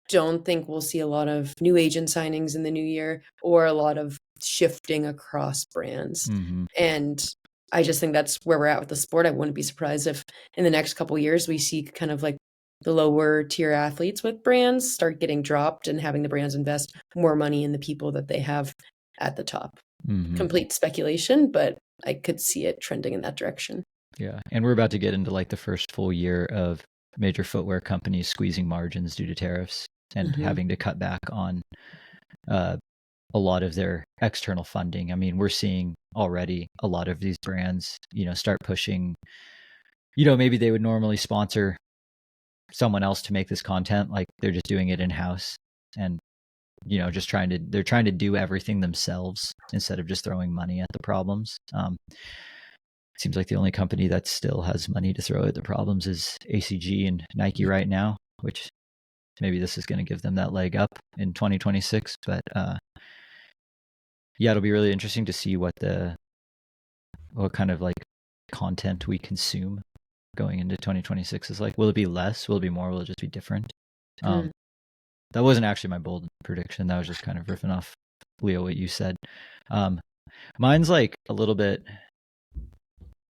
don't think we'll see a lot of new agent signings in the new year or a lot of shifting across brands. And I just think that's where we're at with the sport. I wouldn't be surprised if in the next couple of years we see kind of like the lower tier athletes with brands start getting dropped and having the brands invest more money in the people that they have at the top. Complete speculation, but I could see it trending in that direction. Yeah. And we're about to get into like the first full year of major footwear companies squeezing margins due to tariffs and having to cut back on a lot of their external funding. I mean, we're seeing already a lot of these brands, start pushing, maybe they would normally sponsor someone else to make this content. Like they're just doing it in-house and, they're trying to do everything themselves instead of just throwing money at the problems. Seems like the only company that still has money to throw at the problems is ACG and Nike right now, which maybe this is going to give them that leg up in 2026. But it'll be really interesting to see what kind of like content we consume going into 2026 is like. Will it be less? Will it be more? Will it just be different? That wasn't actually my bold prediction. That was just kind of riffing off, Leo, what you said. Mine's like a little bit,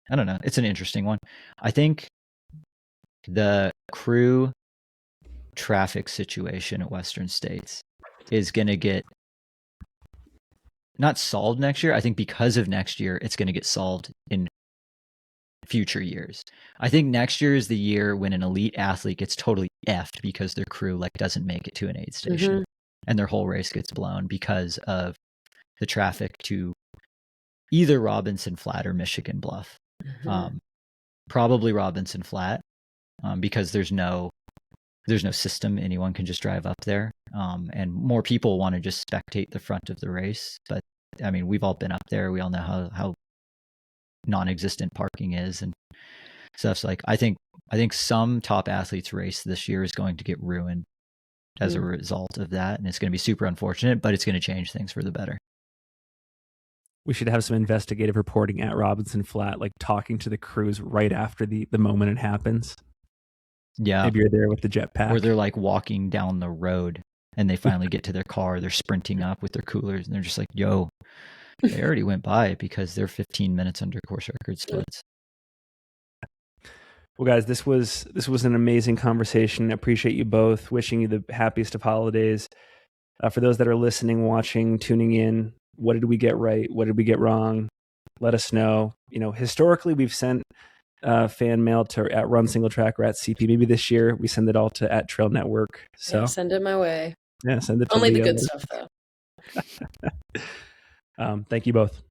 I don't know. It's an interesting one. I think the crew traffic situation at Western States is going to get not solved next year. I think because of next year, it's going to get solved in future years. I think next year is the year when an elite athlete gets totally effed because their crew like doesn't make it to an aid station and their whole race gets blown because of the traffic to either Robinson Flat or Michigan Bluff. Probably Robinson Flat because there's no system. Anyone can just drive up there. And more people want to just spectate the front of the race. But I mean, we've all been up there. We all know how non-existent parking is and stuff. So like, I think some top athletes race this year is going to get ruined as a result of that. And it's going to be super unfortunate, but it's going to change things for the better. We should have some investigative reporting at Robinson Flat, like talking to the crews right after the moment it happens. Yeah. Maybe you're there with the jetpack. Or they're like walking down the road and they finally get to their car. They're sprinting up with their coolers and they're just like, yo, they already went by it because they're 15 minutes under course record splits. Well, guys, this was an amazing conversation. I appreciate you both. Wishing you the happiest of holidays. For those that are listening, watching, tuning in, what did we get right? What did we get wrong? Let us know. Historically, we've sent fan mail to at Run Single Track or at CP. Maybe this year we send it all to at Trail Network. So send it my way. Yeah, send it to only Leah. The good stuff though. Thank you both.